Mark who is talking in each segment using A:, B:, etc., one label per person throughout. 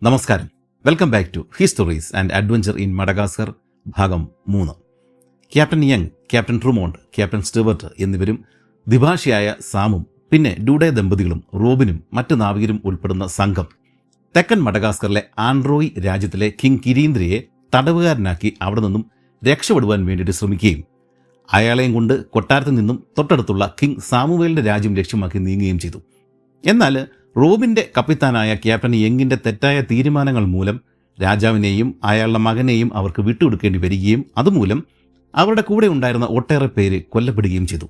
A: നമസ്കാരം. Welcome back to histories and adventure in Madagascar ഭാഗം 3. Captain Young, captain Trumont, captain Stuart എന്നിവരും ദ്വിഭാഷിയായ സാമും പിന്നെ ഡൂഡേ ദമ്പതികളും റോബിനും മറ്റ് നാവികരും ഉൾപ്പെടുന്ന സംഘം തെക്കൻ മഡഗാസ്കറിലെ ആൻഡ്രോയി രാജ്യത്തിലെ കിങ് കിരീന്ദ്രയെ തടവുകാരനാക്കി അവിടെ നിന്നും രക്ഷപ്പെടുവാൻ വേണ്ടിയിട്ട് ശ്രമിക്കുകയും അയാളെയും കൊണ്ട് കൊട്ടാരത്തിൽ നിന്നും തൊട്ടടുത്തുള്ള കിങ് സാമുവേലിൻ്റെ രാജ്യം ലക്ഷ്യമാക്കി നീങ്ങുകയും ചെയ്തു. എന്നാൽ റോബിൻ്റെ കപ്പിത്താനായ ക്യാപ്റ്റൻ യങ്ങിൻ്റെ തെറ്റായ തീരുമാനങ്ങൾ മൂലം രാജാവിനെയും അയാളുടെ മകനെയും അവർക്ക് വിട്ടുകൊടുക്കേണ്ടി വരികയും അതുമൂലം അവരുടെ കൂടെ ഉണ്ടായിരുന്ന ഒട്ടേറെ പേര് കൊല്ലപ്പെടുകയും ചെയ്തു.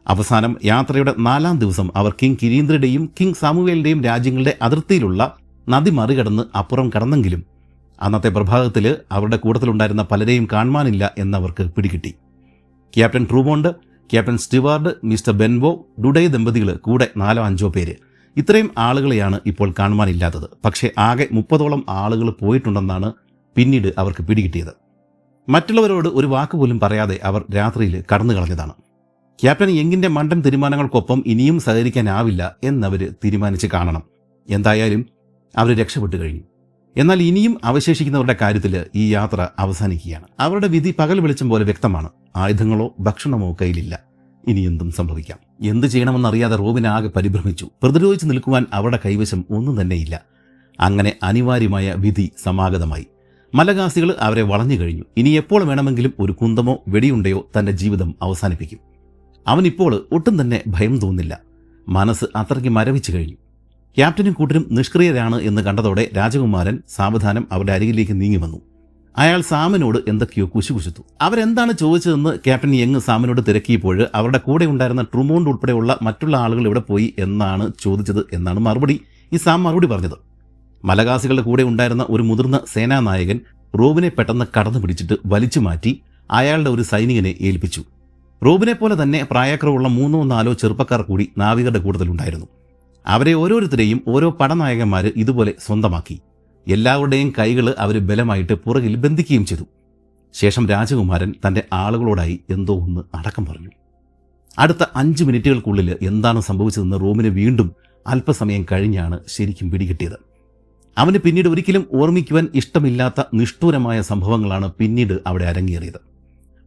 A: അവസാനം യാത്രയുടെ 4-ാം ദിവസം അവർ കിങ് കിരീന്ദ്രയുടെയും കിങ് സാമുവേലിൻ്റെയും രാജ്യങ്ങളുടെ അതിർത്തിയിലുള്ള നദി മറികടന്ന് അപ്പുറം കടന്നെങ്കിലും അന്നത്തെ പ്രഭാതത്തിൽ അവരുടെ കൂട്ടത്തിലുണ്ടായിരുന്ന പലരെയും കാണുവാനില്ല എന്നവർക്ക് പിടികിട്ടി. Captain Trumont, captain steward, mister ബെൻവോ, ഡുഡേ ദമ്പതികൾ കൂടെ 4-5 പേര്, ഇത്രയും ആളുകളെയാണ് ഇപ്പോൾ കാണുവാനില്ലാത്തത്. പക്ഷേ ആകെ 30ഓളം ആളുകൾ പോയിട്ടുണ്ടെന്നാണ് പിന്നീട് അവർക്ക് പിടികിട്ടിയത്. മറ്റുള്ളവരോട് ഒരു വാക്കുപോലും പറയാതെ അവർ രാത്രിയിൽ കടന്നു കളഞ്ഞതാണ്. ക്യാപ്റ്റൻ യങ്ങിൻ്റെ മണ്ടൻ തീരുമാനങ്ങൾക്കൊപ്പം ഇനിയും സഹകരിക്കാനാവില്ല എന്നവർ തീരുമാനിച്ച് കാണണം. എന്തായാലും അവർ രക്ഷപ്പെട്ടു കഴിഞ്ഞു. എന്നാൽ ഇനിയും അവശേഷിക്കുന്നവരുടെ കാര്യത്തിൽ ഈ യാത്ര അവസാനിക്കുകയാണ്. അവരുടെ വിധി പകൽ വെളിച്ചം പോലെ വ്യക്തമാണ്. ആയുധങ്ങളോ ഭക്ഷണമോ കയ്യിലില്ല. ഇനി എന്തും സംഭവിക്കാം. എന്ത് ചെയ്യണമെന്നറിയാതെ റോബിനാകെ പരിഭ്രമിച്ചു. പ്രതിരോധിച്ച് നിൽക്കുവാൻ അവരുടെ കൈവശം ഒന്നും തന്നെയില്ല. അങ്ങനെ അനിവാര്യമായ വിധി സമാഗതമായി. മലഗാസികൾ അവരെ വളഞ്ഞു കഴിഞ്ഞു. ഇനി എപ്പോൾ വേണമെങ്കിലും ഒരു കുന്തമോ വെടിയുണ്ടയോ തൻ്റെ ജീവിതം അവസാനിപ്പിക്കും. അവനിപ്പോൾ ഒട്ടും തന്നെ ഭയം തോന്നില്ല. മനസ്സ് അത്രയ്ക്ക് മരവിച്ചു കഴിഞ്ഞു. ക്യാപ്റ്റനും കൂട്ടരും നിഷ്ക്രിയരാണ് എന്ന് കണ്ടതോടെ രാജകുമാരൻ സാവധാനം അവരുടെ അരികിലേക്ക് നീങ്ങി വന്നു. അയാൾ സാമിനോട് എന്തൊക്കെയോ കുശുകുശുത്തു. അവരെന്താണ് ചോദിച്ചതെന്ന് ക്യാപ്റ്റൻ യങ് സാമിനോട് തിരക്കിയപ്പോൾ അവരുടെ കൂടെ ഉണ്ടായിരുന്ന ട്രൂമോണ്ട് ഉൾപ്പെടെയുള്ള മറ്റുള്ള ആളുകൾ എവിടെ പോയി എന്നാണ് ചോദിച്ചത് എന്നാണ് മറുപടി സാം പറഞ്ഞത്. മലഗാസികളുടെ കൂടെ ഉണ്ടായിരുന്ന ഒരു മുതിർന്ന സേനാനായകൻ റോബിനെ പെട്ടെന്ന് കടന്നു പിടിച്ചിട്ട് വലിച്ചു മാറ്റി അയാളുടെ ഒരു സൈനികനെ ഏൽപ്പിച്ചു. റോബിനെ പോലെ തന്നെ പ്രായക്കുറവുള്ള 3-4 ചെറുപ്പക്കാർ കൂടി നാവികരുടെ കൂട്ടത്തിലുണ്ടായിരുന്നു. അവരെ ഓരോരുത്തരെയും ഓരോ പടനായകന്മാർ ഇതുപോലെ സ്വന്തമാക്കി. എല്ലാവരുടെയും കൈകൾ അവർ ബലമായിട്ട് പുറകിൽ ബന്ധിക്കുകയും ചെയ്തു. ശേഷം രാജകുമാരൻ തൻ്റെ ആളുകളോടായി എന്തോ ഒന്ന് അടക്കം പറഞ്ഞു. അടുത്ത 5 മിനിറ്റുകൾക്കുള്ളിൽ എന്താണ് സംഭവിച്ചതെന്ന് റോബിന് വീണ്ടും അല്പസമയം കഴിഞ്ഞാണ് ശരിക്കും പിടികിട്ടിയത്. അവന് പിന്നീട് ഒരിക്കലും ഓർമ്മിക്കുവാൻ ഇഷ്ടമില്ലാത്ത നിഷ്ഠൂരമായ സംഭവങ്ങളാണ് പിന്നീട് അവിടെ അരങ്ങേറിയത്.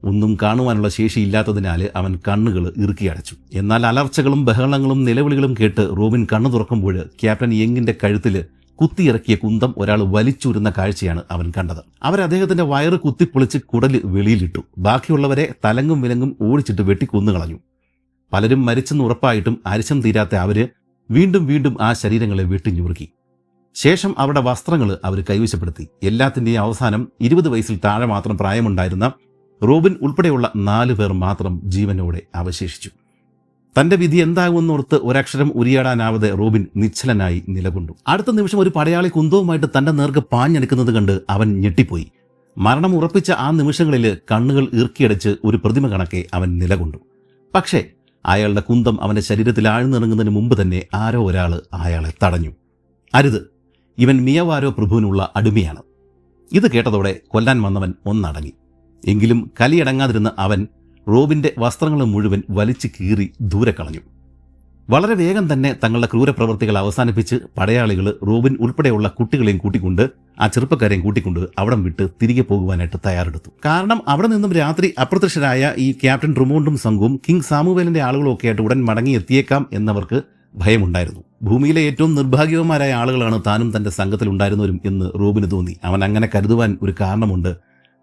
A: ഒന്നും കാണുവാനുള്ള ശേഷിയില്ലാത്തതിനാൽ അവൻ കണ്ണുകൾ ഇറുക്കിയടച്ചു. എന്നാൽ അലർച്ചകളും ബഹളങ്ങളും നിലവിളികളും കേട്ട് റോബിൻ കണ്ണു തുറക്കുമ്പോൾ ക്യാപ്റ്റൻ യങ്ങിൻ്റെ കഴുത്തിൽ കുത്തിയിറക്കിയ കുന്തം ഒരാൾ വലിച്ചൂരുന്ന കാഴ്ചയാണ് അവൻ കണ്ടത്. അവർ വയറ് കുത്തിപ്പൊളിച്ച് കുടല് വെളിയിലിട്ടു. ബാക്കിയുള്ളവരെ തലങ്ങും വിലങ്ങും ഓടിച്ചിട്ട് വെട്ടിക്കൊന്നുകളഞ്ഞു. പലരും മരിച്ചെന്ന് ഉറപ്പായിട്ടും അരിശം തീരാത്ത അവര് വീണ്ടും വീണ്ടും ആ ശരീരങ്ങളെ വെട്ടിഞ്ഞുറുക്കി. ശേഷം അവരുടെ വസ്ത്രങ്ങൾ അവർ കൈവശപ്പെടുത്തി. എല്ലാത്തിൻ്റെയും അവസാനം 20 വയസ്സിൽ താഴെ മാത്രം പ്രായമുണ്ടായിരുന്ന റോബിൻ ഉൾപ്പെടെയുള്ള 4 പേർ മാത്രം ജീവനോടെ അവശേഷിച്ചു. തൻ്റെ വിധി എന്താകുമെന്നോർത്ത് ഒരക്ഷരം ഉരിയാടാനാവാതെ റോബിൻ നിശ്ചലനായി നിലകൊണ്ടു. അടുത്ത നിമിഷം ഒരു പടയാളി കുന്തവുമായിട്ട് തൻ്റെ നേർക്ക് പാഞ്ഞെടുക്കുന്നത് കണ്ട് അവൻ ഞെട്ടിപ്പോയി. മരണം ഉറപ്പിച്ച ആ നിമിഷങ്ങളിൽ കണ്ണുകൾ ഇറുക്കിയടച്ച് ഒരു പ്രതിമ കണക്കെ അവൻ നിലകൊണ്ടു. പക്ഷേ അയാളുടെ കുന്തം അവൻ്റെ ശരീരത്തിൽ ആഴ്ന്നിറങ്ങുന്നതിന് മുമ്പ് തന്നെ ആരോ ഒരാൾ അയാളെ തടഞ്ഞു. അരുത്, ഇവൻ മിയവാരോ പ്രഭുവിനുള്ള അടിമയാണ്. ഇത് കേട്ടതോടെ കൊല്ലാൻ വന്നവൻ ഒന്നടങ്ങി. എങ്കിലും കലിയടങ്ങാതിരുന്ന അവൻ റോബിൻ്റെ വസ്ത്രങ്ങൾ മുഴുവൻ വലിച്ചു കീറി ദൂരെ കളഞ്ഞു. വളരെ വേഗം തന്നെ തങ്ങളുടെ ക്രൂരപ്രവൃത്തികൾ അവസാനിപ്പിച്ച് പടയാളികൾ റോബിൻ ഉൾപ്പെടെയുള്ള കുട്ടികളെയും കൂട്ടിക്കൊണ്ട് ആ ചെറുപ്പക്കാരെയും കൂട്ടിക്കൊണ്ട് അവിടം വിട്ട് തിരികെ പോകുവാനായിട്ട് തയ്യാറെടുത്തു. കാരണം അവിടെ നിന്നും രാത്രി അപ്രത്യക്ഷരായ ഈ ക്യാപ്റ്റൻ ട്രൂമോണ്ടും സംഘവും കിങ് സാമുവേലിൻ്റെ ആളുകളും ഒക്കെ ആയിട്ട് ഉടൻ മടങ്ങി എത്തിയേക്കാം എന്നവർക്ക് ഭയമുണ്ടായിരുന്നു. ഭൂമിയിലെ ഏറ്റവും നിർഭാഗ്യവന്മാരായ ആളുകളാണ് താനും തൻ്റെ സംഘത്തിലുണ്ടായിരുന്നവരും എന്ന് റോബിന് തോന്നി. അവൻ അങ്ങനെ കരുതുവാൻ ഒരു കാരണമുണ്ട്.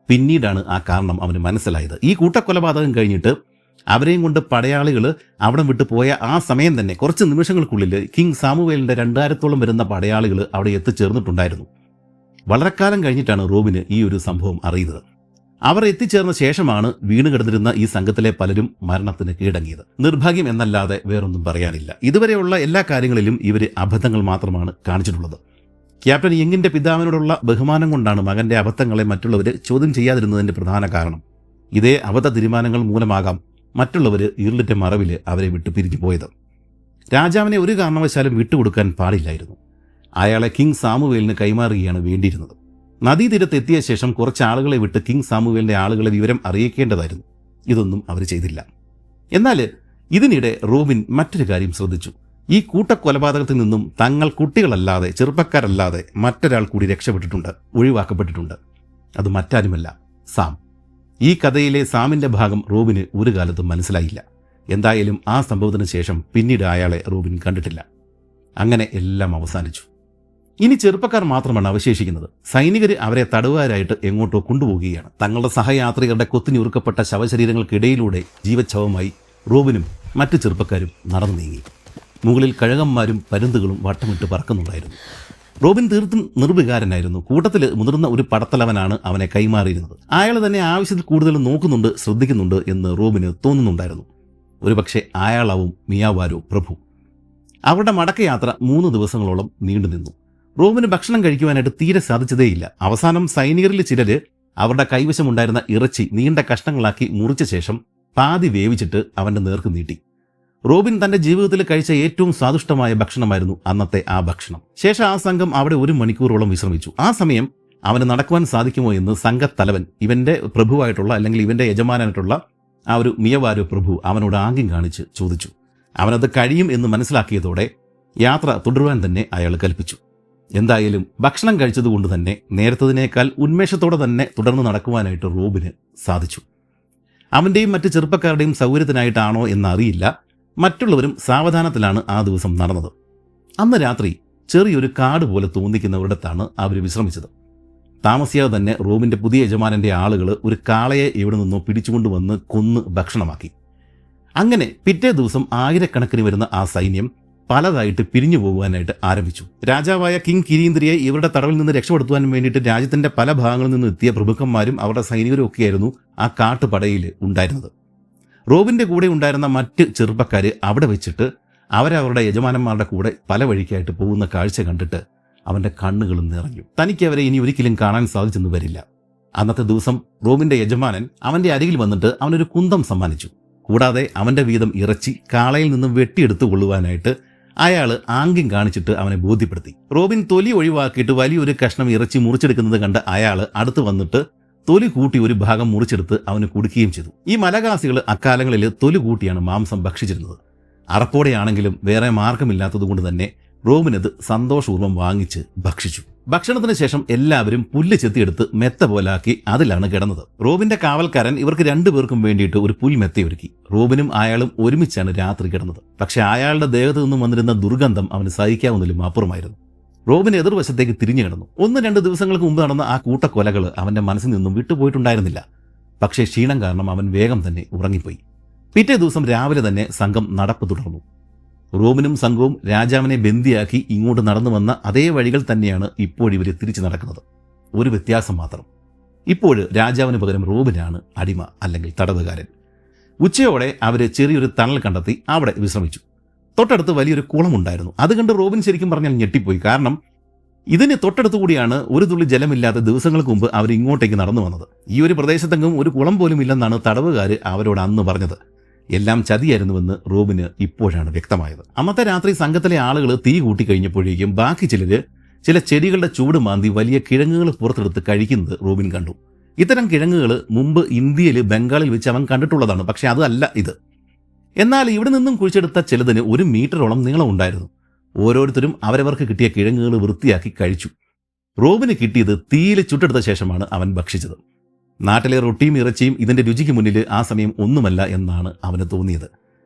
A: പിന്നീടാണ് ആ കാരണം അവന് മനസ്സിലായത്. ഈ കൂട്ടക്കൊലപാതകം കഴിഞ്ഞിട്ട് അവരെയും കൊണ്ട് പടയാളികൾ അവിടെ വിട്ടു പോയ ആ സമയം തന്നെ കുറച്ച് നിമിഷങ്ങൾക്കുള്ളിൽ കിങ് സാമുവേലിൻ്റെ 2000-ഓളം വരുന്ന പടയാളികൾ അവിടെ എത്തിച്ചേർന്നിട്ടുണ്ടായിരുന്നു. വളരെ കാലം കഴിഞ്ഞിട്ടാണ് റോബിന് ഈ ഒരു സംഭവം അറിയുന്നത്. അവർ എത്തിച്ചേർന്ന ശേഷമാണ് വീണ് കിടന്നിരുന്ന ഈ സംഘത്തിലെ പലരും മരണത്തിന് കീഴടങ്ങിയത്. നിർഭാഗ്യം എന്നല്ലാതെ വേറൊന്നും പറയാനില്ല. ഇതുവരെയുള്ള എല്ലാ കാര്യങ്ങളിലും ഇവർ അബദ്ധങ്ങൾ മാത്രമാണ് കാണിച്ചിട്ടുള്ളത്. ക്യാപ്റ്റൻ യങ്ങിൻ്റെ പിതാവിനോടുള്ള ബഹുമാനം കൊണ്ടാണ് മകൻ്റെ അബദ്ധങ്ങളെ മറ്റുള്ളവർ ചോദ്യം ചെയ്യാതിരുന്നതിൻ്റെ പ്രധാന കാരണം. ഇതേ അബദ്ധ തീരുമാനങ്ങൾ മൂലമാകാം മറ്റുള്ളവർ ഇരുളിൻ്റെ മറവിൽ അവരെ വിട്ടു പിരിഞ്ഞു പോയത്. രാജാവിനെ ഒരു കാരണവശാലും വിട്ടുകൊടുക്കാൻ പാടില്ലായിരുന്നു. അയാളെ കിങ് സാമുവേലിന് കൈമാറുകയാണ് വേണ്ടിയിരുന്നത്. നദീതീരത്തെത്തിയ ശേഷം കുറച്ച് ആളുകളെ വിട്ട് കിങ് സാമുവേലിൻ്റെ ആളുകളെ വിവരം അറിയിക്കേണ്ടതായിരുന്നു. ഇതൊന്നും അവർ ചെയ്തില്ല. എന്നാൽ ഇതിനിടെ റോബിൻ മറ്റൊരു കാര്യം ശ്രദ്ധിച്ചു. ഈ കൂട്ടക്കൊലപാതകത്തിൽ നിന്നും തങ്ങൾ കുട്ടികളല്ലാതെ ചെറുപ്പക്കാരല്ലാതെ മറ്റൊരാൾ കൂടി രക്ഷപ്പെട്ടിട്ടുണ്ട്, ഒഴിവാക്കപ്പെട്ടിട്ടുണ്ട്. അത് മറ്റാരുമല്ല, സാം. ഈ കഥയിലെ സാമിന്റെ ഭാഗം റോബിന് ഒരു കാലത്തും മനസ്സിലായില്ല. എന്തായാലും ആ സംഭവത്തിന് ശേഷം പിന്നീട് അയാളെ റോബിൻ കണ്ടിട്ടില്ല. അങ്ങനെ എല്ലാം അവസാനിച്ചു. ഇനി ചെറുപ്പക്കാർ മാത്രമാണ് അവശേഷിക്കുന്നത്. സൈനികർ അവരെ തടവുകാരായിട്ട് എങ്ങോട്ടോ കൊണ്ടുപോകുകയാണ്. തങ്ങളുടെ സഹയാത്രികരുടെ കൊത്തിഞ്ഞുറുക്കപ്പെട്ട ശവശരീരങ്ങൾക്കിടയിലൂടെ ജീവച്ഛവമായി റോബിനും മറ്റു ചെറുപ്പക്കാരും നടന്നു നീങ്ങി. മുകളിൽ കഴുകന്മാരും പരുന്തുകളും വട്ടമിട്ട് പറക്കുന്നുണ്ടായിരുന്നു. റോബിൻ തീർത്തും നിർവികാരനായിരുന്നു. കൂട്ടത്തിൽ മുതിർന്ന ഒരു പടത്തലവനാണ് അവനെ കൈമാറിയിരുന്നത്. അയാൾ തന്നെ ആവശ്യത്തിൽ കൂടുതൽ നോക്കുന്നുണ്ട്, ശ്രദ്ധിക്കുന്നുണ്ട് എന്ന് റോബിന് തോന്നുന്നുണ്ടായിരുന്നു. ഒരുപക്ഷെ അയാളാവും മിയാവാരോ പ്രഭു. അവരുടെ മടക്കയാത്ര 3 ദിവസങ്ങളോളം നീണ്ടുനിന്നു. റോബിന് ഭക്ഷണം കഴിക്കുവാനായിട്ട് തീരെ സാധിച്ചതേയില്ല. അവസാനം സൈനികരിൽ ചിലര് അവരുടെ കൈവശമുണ്ടായിരുന്ന ഇറച്ചി നീണ്ട കഷ്ണങ്ങളാക്കി മുറിച്ച ശേഷം പാതി വേവിച്ചിട്ട് അവന്റെ നേർക്ക് നീട്ടി. റോബിൻ തന്റെ ജീവിതത്തിൽ കഴിച്ച ഏറ്റവും സ്വാദിഷ്ടമായ ഭക്ഷണമായിരുന്നു അന്നത്തെ ആ ഭക്ഷണം. ശേഷം ആ സംഘം അവിടെ 1 മണിക്കൂറോളം വിശ്രമിച്ചു. ആ സമയം അവന് നടക്കുവാൻ സാധിക്കുമോ എന്ന് സംഘത്തലവൻ, ഇവന്റെ പ്രഭുവായിട്ടുള്ള അല്ലെങ്കിൽ ഇവന്റെ യജമാനായിട്ടുള്ള ആ ഒരു മിയവാരോ പ്രഭു അവനോട് ആംഗ്യം കാണിച്ച് ചോദിച്ചു. അവനത് കഴിയും എന്ന് മനസ്സിലാക്കിയതോടെ യാത്ര തുടരുവാൻ തന്നെ അയാൾ കൽപ്പിച്ചു. എന്തായാലും ഭക്ഷണം കഴിച്ചതുകൊണ്ട് തന്നെ നേരത്തതിനേക്കാൾ ഉന്മേഷത്തോടെ തന്നെ തുടർന്ന് നടക്കുവാനായിട്ട് റോബിന് സാധിച്ചു. അവൻ്റെയും മറ്റ് ചെറുപ്പക്കാരുടെയും സൗകര്യത്തിനായിട്ടാണോ എന്നറിയില്ല, മറ്റുള്ളവരും സാവധാനത്തിലാണ് ആ ദിവസം നടന്നത്. അന്ന് രാത്രി ചെറിയൊരു കാട് പോലെ തോന്നിക്കുന്നവരിടത്താണ് അവർ വിശ്രമിച്ചത്. താമസിയാതെ തന്നെ റോബിൻ്റെ പുതിയ യജമാനൻ്റെ ആളുകൾ ഒരു കാളയെ എവിടെ നിന്നോ പിടിച്ചുകൊണ്ടുവന്ന് കൊന്ന് ഭക്ഷണമാക്കി. അങ്ങനെ പിറ്റേ ദിവസം ആയിരക്കണക്കിന് വരുന്ന ആ സൈന്യം പലതായിട്ട് പിരിഞ്ഞു പോകുവാനായിട്ട് ആരംഭിച്ചു. രാജാവായ കിങ് കിരീന്ദ്രിയെ ഇവരുടെ തടവിൽ നിന്ന് രക്ഷപ്പെടുത്തുവാൻ വേണ്ടിയിട്ട് രാജ്യത്തിന്റെ പല ഭാഗങ്ങളിൽ നിന്ന് എത്തിയ പ്രഭുക്കന്മാരും അവരുടെ സൈനികരും ഒക്കെയായിരുന്നു ആ കാട്ടുപടയിൽ ഉണ്ടായിരുന്നത്. റോബിന്റെ കൂടെ ഉണ്ടായിരുന്ന മറ്റ് ചെറുപ്പക്കാർ അവിടെ വെച്ചിട്ട് അവരവരുടെ യജമാനന്മാരുടെ കൂടെ പല വഴിക്കായിട്ട് പോകുന്ന കാഴ്ച കണ്ടിട്ട് അവന്റെ കണ്ണുകളും നിറഞ്ഞു. തനിക്ക് അവരെ ഇനി ഒരിക്കലും കാണാൻ സാധിച്ചെന്ന് വരില്ല. അന്നത്തെ ദിവസം റോബിന്റെ യജമാനൻ അവന്റെ അരികിൽ വന്നിട്ട് അവനൊരു കുന്തം സമ്മാനിച്ചു. കൂടാതെ അവന്റെ വീതം ഇറച്ചി കാളയിൽ നിന്നും വെട്ടിയെടുത്തു കൊള്ളുവാനായിട്ട് അയാൾ ആംഗ്യം കാണിച്ചിട്ട് അവനെ ബോധ്യപ്പെടുത്തി. റോബിൻ തൊലി ഒഴിവാക്കിയിട്ട് വലിയൊരു കഷ്ണം ഇറച്ചി മുറിച്ചെടുക്കുന്നത് കണ്ട് അയാൾ അടുത്ത് വന്നിട്ട് തൊലി കൂട്ടി ഒരു ഭാഗം മുറിച്ചെടുത്ത് അവന് കൊടുക്കുകയും ചെയ്തു. ഈ മലകാസികൾ അക്കാലങ്ങളിൽ തൊലി കൂട്ടിയാണ് മാംസം ഭക്ഷിച്ചിരുന്നത്. അറപ്പോടെയാണെങ്കിലും വേറെ മാർഗമില്ലാത്തതുകൊണ്ട് തന്നെ റോബിനത് സന്തോഷപൂർവ്വം വാങ്ങിച്ച് ഭക്ഷിച്ചു. ഭക്ഷണത്തിന് ശേഷം എല്ലാവരും പുല്ല് ചെത്തിയെടുത്ത് മെത്ത പോലാക്കി അതിലാണ് കിടന്നത്. റോബിന്റെ കാവൽക്കാരൻ ഇവർക്ക് 2 പേർക്കും വേണ്ടിയിട്ട് ഒരു പുൽമെത്തയൊരുക്കി. റോബിനും അയാളും ഒരുമിച്ചാണ് രാത്രി കിടന്നത്. പക്ഷെ അയാളുടെ ദേഹത്തു നിന്നും വന്നിരുന്ന ദുർഗന്ധം അവന് സഹിക്കാവുന്നതിലും അപ്പുറമായിരുന്നു. റോബിൻ എതിർവശത്തേക്ക് തിരിഞ്ഞു കിടന്നു. 1-2 ദിവസങ്ങൾക്ക് മുമ്പ് നടന്ന ആ കൂട്ടക്കൊലകൾ അവന്റെ മനസ്സിൽ നിന്നും വിട്ടുപോയിട്ടുണ്ടായിരുന്നില്ല. പക്ഷേ ക്ഷീണം കാരണം അവൻ വേഗം തന്നെ ഉറങ്ങിപ്പോയി. പിറ്റേ ദിവസം രാവിലെ തന്നെ സംഘം നടപ്പ് തുടർന്നു. റോബിനും സംഘവും രാജാവിനെ ബന്ദിയാക്കി ഇങ്ങോട്ട് നടന്നു വന്ന അതേ വഴികൾ തന്നെയാണ് ഇപ്പോഴിവർ തിരിച്ചു നടക്കുന്നത്. ഒരു വ്യത്യാസം മാത്രം, ഇപ്പോൾ രാജാവിന് പകരം റോബിനാണ് അടിമ അല്ലെങ്കിൽ തടവുകാരൻ. ഉച്ചയോടെ അവർ ചെറിയൊരു തണൽ കണ്ടെത്തി അവിടെ വിശ്രമിച്ചു. തൊട്ടടുത്ത് വലിയൊരു കുളമുണ്ടായിരുന്നു. അത് കണ്ട് റോബിൻ ശരിക്കും പറഞ്ഞാൽ ഞെട്ടിപ്പോയി. കാരണം ഇതിന് തൊട്ടടുത്തു കൂടിയാണ് ഒരു തുള്ളി ജലമില്ലാത്ത ദിവസങ്ങൾക്ക് മുമ്പ് അവർ ഇങ്ങോട്ടേക്ക് നടന്നു വന്നത്. ഈ ഒരു പ്രദേശത്തെങ്കും ഒരു കുളം പോലും ഇല്ലെന്നാണ് തടവുകാർ അവരോട് അന്ന് പറഞ്ഞത്. എല്ലാം ചതിയായിരുന്നുവെന്ന് റോബിന് ഇപ്പോഴാണ് വ്യക്തമായത്. അന്നത്തെ രാത്രി സംഘത്തിലെ ആളുകൾ തീ കൂട്ടിക്കഴിഞ്ഞപ്പോഴേക്കും ബാക്കി ചില ചെടികളുടെ ചൂട് മാന്തി വലിയ കിഴങ്ങുകൾ പുറത്തെടുത്ത് കഴിക്കുന്നത് റോബിൻ കണ്ടു. ഇത്തരം കിഴങ്ങുകൾ മുമ്പ് ഇന്ത്യയിൽ ബംഗാളിൽ വെച്ച് അവൻ കണ്ടിട്ടുള്ളതാണ്. പക്ഷെ അതല്ല ഇത്. എന്നാൽ ഇവിടെ നിന്നും കുഴിച്ചെടുത്ത ചിലതിന് 1 മീറ്ററോളം നീളം ഉണ്ടായിരുന്നു. ഓരോരുത്തരും അവരവർക്ക് കിട്ടിയ കിഴങ്ങുകൾ വൃത്തിയാക്കി കഴിച്ചു. റോബിന് കിട്ടിയത് തീയിൽ ചുട്ടെടുത്ത ശേഷമാണ് അവൻ ഭക്ഷിച്ചത്. നാട്ടിലെ റൊട്ടിയും ഇറച്ചിയും ഇതിന്റെ രുചിക്ക് മുന്നിൽ ആ സമയം ഒന്നുമല്ല എന്നാണ് അവന് തോന്നിയത്.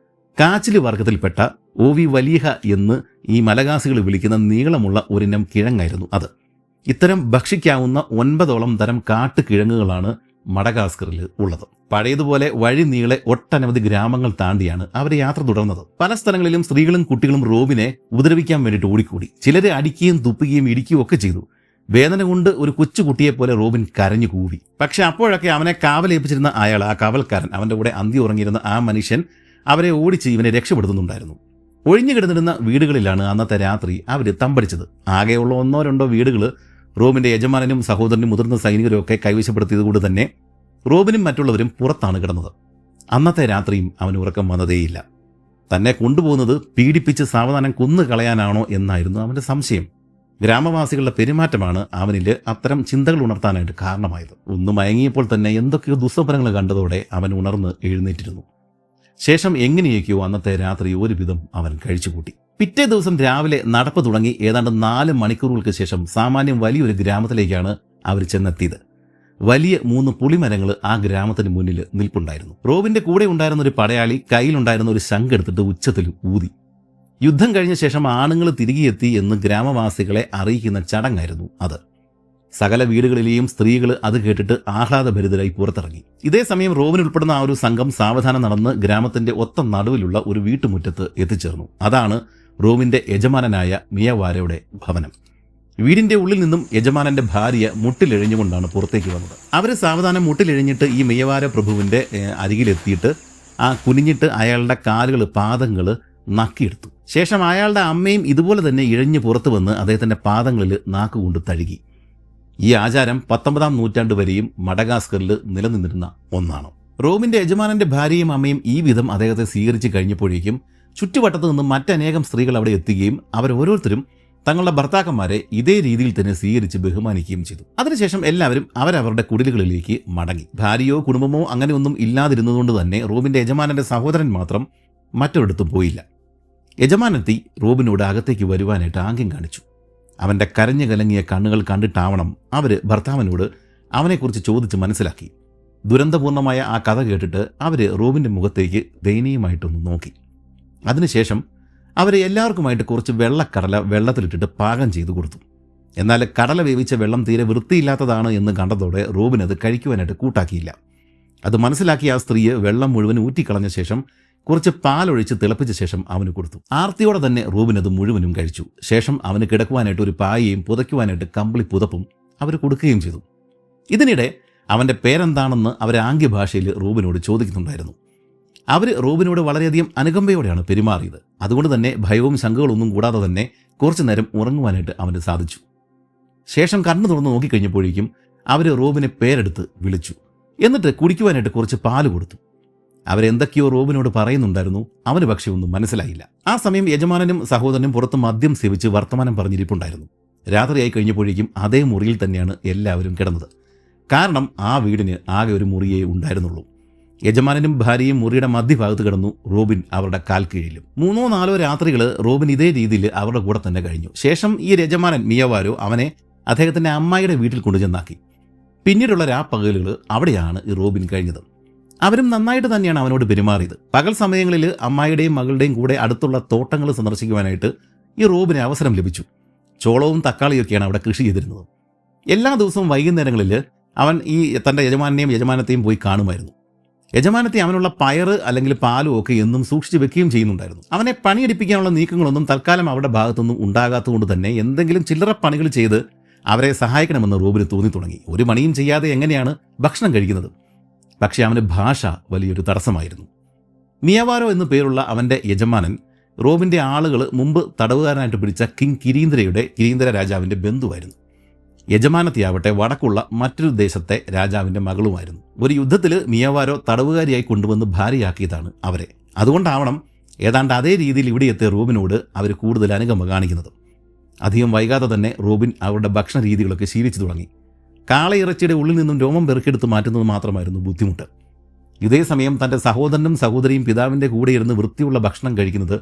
A: കാച്ചില് വർഗത്തിൽപ്പെട്ട ഓവി വലിയ എന്ന് ഈ മലകാസികൾ വിളിക്കുന്ന നീളമുള്ള ഒരിനം കിഴങ്ങായിരുന്നു അത്. ഇത്തരം ഭക്ഷിക്കാവുന്ന 9ഓളം തരം കാട്ടുകിഴങ്ങുകളാണ് മഡഗാസ്കറിൽ ഉള്ളത്. പഴയതുപോലെ വഴി നീളെ ഒട്ടനവധി ഗ്രാമങ്ങൾ താണ്ടിയാണ് അവർ യാത്ര തുടർന്നത്. പല സ്ഥലങ്ങളിലും സ്ത്രീകളും കുട്ടികളും റോബിനെ ഉപദ്രവിക്കാൻ വേണ്ടിയിട്ട് ഓടിക്കൂടി. ചിലരെ അടിക്കുകയും തുപ്പുകയും ഇടിക്കുകയും ഒക്കെ ചെയ്തു. വേദന കൊണ്ട് ഒരു കൊച്ചുകുട്ടിയെപ്പോലെ റോബിൻ കരഞ്ഞു കൂവി. പക്ഷെ അപ്പോഴൊക്കെ അവനെ കാവലേൽപ്പിച്ചിരുന്ന അയാൾ, ആ കാവൽക്കാരൻ, അവൻ്റെ കൂടെ അന്തി ഉറങ്ങിയിരുന്ന ആ മനുഷ്യൻ അവരെ ഓടിച്ച് ഇവനെ രക്ഷപ്പെടുത്തുന്നുണ്ടായിരുന്നു. ഒഴിഞ്ഞു കിടന്നിരുന്ന വീടുകളിലാണ് അന്നത്തെ രാത്രി അവർ തമ്പടിച്ചത്. ആകെയുള്ള 1-2 വീടുകൾ റോബിന്റെ യജമാനനും സഹോദരനും മുതിർന്ന സൈനികരും ഒക്കെ കൈവശപ്പെടുത്തിയത് കൊണ്ട് തന്നെ റോബിനും മറ്റുള്ളവരും പുറത്താണ് കിടന്നത്. അന്നത്തെ രാത്രിയും അവന് ഉറക്കം വന്നതേയില്ല. തന്നെ കൊണ്ടുപോകുന്നത് പീഡിപ്പിച്ച് സാവധാനം കൊന്നു കളയാനാണോ എന്നായിരുന്നു അവന്റെ സംശയം. ഗ്രാമവാസികളുടെ പെരുമാറ്റമാണ് അവനിൽ അത്തരം ചിന്തകൾ ഉണർത്താനായിട്ട് കാരണമായത്. ഒന്ന് മയങ്ങിയപ്പോൾ തന്നെ എന്തൊക്കെയോ ദുസ്വപ്നങ്ങൾ കണ്ടതോടെ അവൻ ഉണർന്ന് എഴുന്നേറ്റിരുന്നു. ശേഷം എങ്ങനെയൊക്കെയോ അന്നത്തെ രാത്രി ഒരുവിധം അവൻ കഴിച്ചുകൂട്ടി. പിറ്റേ ദിവസം രാവിലെ നടപ്പ് തുടങ്ങി ഏതാണ്ട് 4 മണിക്കൂറുകൾക്ക് ശേഷം സാമാന്യം വലിയൊരു ഗ്രാമത്തിലേക്കാണ് അവർ ചെന്നെത്തിയത്. വലിയ 3 പുളിമരങ്ങൾ ആ ഗ്രാമത്തിന് മുന്നിൽ നിൽപ്പുണ്ടായിരുന്നു. റോബിന്റെ കൂടെ ഉണ്ടായിരുന്ന ഒരു പടയാളി കയ്യിലുണ്ടായിരുന്ന ഒരു ശംഖ് എടുത്തിട്ട് ഉച്ചത്തിൽ ഊതി. യുദ്ധം കഴിഞ്ഞ ശേഷം ആണുങ്ങൾ തിരികെ എത്തി എന്ന് ഗ്രാമവാസികളെ അറിയിക്കുന്ന ചടങ്ങായിരുന്നു അത്. സകല വീടുകളിലെയും സ്ത്രീകൾ അത് കേട്ടിട്ട് ആഹ്ലാദഭരിതരായി പുറത്തിറങ്ങി. ഇതേ സമയം റോബിൻ ഉൾപ്പെടുന്ന ആ ഒരു സംഘം സാവധാനം നടന്ന് ഗ്രാമത്തിന്റെ ഒത്ത നടുവിലുള്ള ഒരു വീട്ടുമുറ്റത്ത് എത്തിച്ചേർന്നു. അതാണ് റോബിന്റെ യജമാനനായ മിയവാരയുടെ ഭവനം. വീടിന്റെ ഉള്ളിൽ നിന്നും യജമാനന്റെ ഭാര്യ മുട്ടിലെഴിഞ്ഞുകൊണ്ടാണ് പുറത്തേക്ക് വന്നത്. അവർ സാവധാനം മുട്ടിലെഴിഞ്ഞിട്ട് ഈ മിയവാര പ്രഭുവിന്റെ അരികിലെത്തിയിട്ട് ആ കുനിഞ്ഞിട്ട് അയാളുടെ കാലുകൾ പാദങ്ങൾ നക്കിയെടുത്തു. ശേഷം അയാളുടെ അമ്മയും ഇതുപോലെ തന്നെ ഇഴഞ്ഞു പുറത്തു വന്ന് അദ്ദേഹത്തിന്റെ പാദങ്ങളിൽ നാക്കുകൊണ്ട് തഴുകി. ഈ ആചാരം 19-ാം നൂറ്റാണ്ട് വരെയും മഡഗാസ്കറിൽ നിലനിന്നിരുന്ന ഒന്നാണ്. റോബിന്റെ യജമാനന്റെ ഭാര്യയും അമ്മയും ഈ വിധം അദ്ദേഹത്തെ സ്വീകരിച്ചു കഴിഞ്ഞപ്പോഴേക്കും ചുറ്റുവട്ടത്തു നിന്നും മറ്റനേകം സ്ത്രീകൾ അവിടെ എത്തുകയും അവരോരോരുത്തരും തങ്ങളുടെ ഭർത്താക്കന്മാരെ ഇതേ രീതിയിൽ തന്നെ സ്വീകരിച്ച് ബഹുമാനിക്കുകയും ചെയ്തു. അതിനുശേഷം എല്ലാവരും അവരവരുടെ കുടിലുകളിലേക്ക് മടങ്ങി. ഭാര്യയോ കുടുംബമോ അങ്ങനെയൊന്നും ഇല്ലാതിരുന്നതുകൊണ്ട് തന്നെ റോബിന്റെ യജമാനന്റെ സഹോദരൻ മാത്രം മറ്റൊരിടത്തും പോയില്ല. യജമാനത്തി റോബിനോട് അകത്തേക്ക് വരുവാനായിട്ട് ആംഗ്യം കാണിച്ചു. അവൻ്റെ കരഞ്ഞു കലങ്ങിയ കണ്ണുകൾ കണ്ടിട്ടാവണം അവർ ഭർത്താവിനോട് അവനെക്കുറിച്ച് ചോദിച്ച് മനസ്സിലാക്കി. ദുരന്തപൂർണമായ ആ കഥ കേട്ടിട്ട് അവർ റോബിൻ്റെ മുഖത്തേക്ക് ദയനീയമായിട്ടൊന്ന് നോക്കി. അതിനുശേഷം അവർ എല്ലാവർക്കുമായിട്ട് കുറച്ച് വെള്ളക്കടല വെള്ളത്തിലിട്ടിട്ട് പാകം ചെയ്തു കൊടുത്തു. എന്നാൽ കടല വേവിച്ച വെള്ളം തീരെ വൃത്തിയില്ലാത്തതാണ് എന്ന് കണ്ടതോടെ റോബിൻ അത് കഴിക്കുവാനായിട്ട് കൂട്ടാക്കിയില്ല. അത് മനസ്സിലാക്കിയ ആ സ്ത്രീയെ വെള്ളം മുഴുവൻ ഊറ്റിക്കളഞ്ഞ ശേഷം കുറച്ച് പാലൊഴിച്ച് തിളപ്പിച്ച ശേഷം അവന് കൊടുത്തു. ആർത്തിയോടെ തന്നെ റോബിൻ അത് മുഴുവനും കഴിച്ചു. ശേഷം അവന് കിടക്കുവാനായിട്ട് ഒരു പായയും പുതയ്ക്കുവാനായിട്ട് കമ്പിളി പുതപ്പും അവർ കൊടുക്കുകയും ചെയ്തു. ഇതിനിടെ അവൻ്റെ പേരെന്താണെന്ന് അവർ ആംഗ്യഭാഷയിൽ റോബിനോട് ചോദിക്കുന്നുണ്ടായിരുന്നു. അവർ റോബിനോട് വളരെയധികം അനുകമ്പയോടെയാണ് പെരുമാറിയത്. അതുകൊണ്ട് തന്നെ ഭയവും ശങ്കകളൊന്നും കൂടാതെ തന്നെ കുറച്ചു നേരം ഉറങ്ങുവാനായിട്ട് അവന് സാധിച്ചു. ശേഷം കണ്ണു തുറന്ന് നോക്കിക്കഴിഞ്ഞപ്പോഴേക്കും അവർ റോബിനെ പേരെടുത്ത് വിളിച്ചു. എന്നിട്ട് കുടിക്കുവാനായിട്ട് കുറച്ച് പാല് കൊടുത്തു. അവരെന്തൊക്കെയോ റോബിനോട് പറയുന്നുണ്ടായിരുന്നു. അവന് പക്ഷേ ഒന്നും മനസ്സിലായില്ല. ആ സമയം യജമാനനും സഹോദരനും പുറത്ത് മദ്യം സേവിച്ച് വർത്തമാനം പറഞ്ഞിരിപ്പുണ്ടായിരുന്നു. രാത്രിയായി കഴിഞ്ഞപ്പോഴേക്കും അതേ മുറിയിൽ തന്നെയാണ് എല്ലാവരും കിടന്നത്. കാരണം ആ വീടിന് ആകെ ഒരു മുറിയേ ഉണ്ടായിരുന്നുള്ളൂ. യജമാനനും ഭാര്യയും മുറിയുടെ മധ്യഭാഗത്ത് കിടന്നു. റോബിൻ അവരുടെ കാൽ കീഴിലും. 3-4 രാത്രികൾ റോബിൻ ഇതേ രീതിയിൽ അവരുടെ കൂടെ തന്നെ കഴിഞ്ഞു. ശേഷം ഈ യജമാനൻ മിയവാരോ അവനെ അദ്ദേഹത്തിൻ്റെ അമ്മായിയുടെ വീട്ടിൽ കൊണ്ടുചെന്നാക്കി. പിന്നീടുള്ള രാപ്പകലുകൾ അവിടെയാണ് ഈ റോബിൻ കഴിഞ്ഞത്. അവരും നന്നായിട്ട് തന്നെയാണ് അവനോട് പെരുമാറിയത്. പകൽ സമയങ്ങളിൽ അമ്മായിയുടെയും മകളുടെയും കൂടെ അടുത്തുള്ള തോട്ടങ്ങൾ സന്ദർശിക്കുവാനായിട്ട് ഈ റോബിന് അവസരം ലഭിച്ചു. ചോളവും തക്കാളിയൊക്കെയാണ് അവിടെ കൃഷി ചെയ്തിരുന്നത്. എല്ലാ ദിവസവും വൈകുന്നേരങ്ങളിൽ അവൻ ഈ തൻ്റെ യജമാനത്തെയും പോയി കാണുമായിരുന്നു. യജമാനത്തെ അവനുള്ള പയറ് അല്ലെങ്കിൽ പാലും ഒക്കെ എന്നും സൂക്ഷിച്ച് വെക്കുകയും ചെയ്യുന്നുണ്ടായിരുന്നു. അവനെ പണിയെടുപ്പിക്കാനുള്ള നീക്കങ്ങളൊന്നും തൽക്കാലം അവരുടെ ഭാഗത്തൊന്നും ഉണ്ടാകാത്തതുകൊണ്ട് തന്നെ എന്തെങ്കിലും ചില്ലറ പണികൾ ചെയ്ത് അവരെ സഹായിക്കണമെന്ന് റോബിന് തോന്നി തുടങ്ങി. ഒരു പണിയും ചെയ്യാതെ എങ്ങനെയാണ് ഭക്ഷണം കഴിക്കുന്നത്? പക്ഷേ അവന് ഭാഷ വലിയൊരു തടസ്സമായിരുന്നു. മിയവാരോ എന്നു പേരുള്ള അവൻ്റെ യജമാനൻ റോബിൻ്റെ ആളുകൾ മുമ്പ് തടവുകാരനായിട്ട് പിടിച്ച കിരീന്ദ്ര രാജാവിൻ്റെ ബന്ധുവായിരുന്നു. യജമാനത്തിയാവട്ടെ വടക്കുള്ള മറ്റൊരു ദേശത്തെ രാജാവിൻ്റെ മകളുമായിരുന്നു. ഒരു യുദ്ധത്തിൽ മിയവാരോ തടവുകാരിയായി കൊണ്ടുവന്ന് ഭാര്യയാക്കിയതാണ് അവരെ. അതുകൊണ്ടാവണം ഏതാണ്ട് അതേ രീതിയിൽ ഇവിടെ എത്തിയ റോബിനോട് അവർ കൂടുതൽ അനുകമ്പ കാണിക്കുന്നത്. അധികം വൈകാതെ തന്നെ റോബിൻ അവരുടെ ഭക്ഷണ രീതികളൊക്കെ ശീലിച്ചു തുടങ്ങി. കാളയിറച്ചിയുടെ ഉള്ളിൽ നിന്നും രോമം പെറുക്കിയെടുത്ത് മാറ്റുന്നത് മാത്രമായിരുന്നു ബുദ്ധിമുട്ട്. ഇതേ സമയം തൻ്റെ സഹോദരനും സഹോദരിയും പിതാവിൻ്റെ കൂടെ ഇരുന്ന് വൃത്തിയുള്ള ഭക്ഷണം കഴിക്കുന്നത്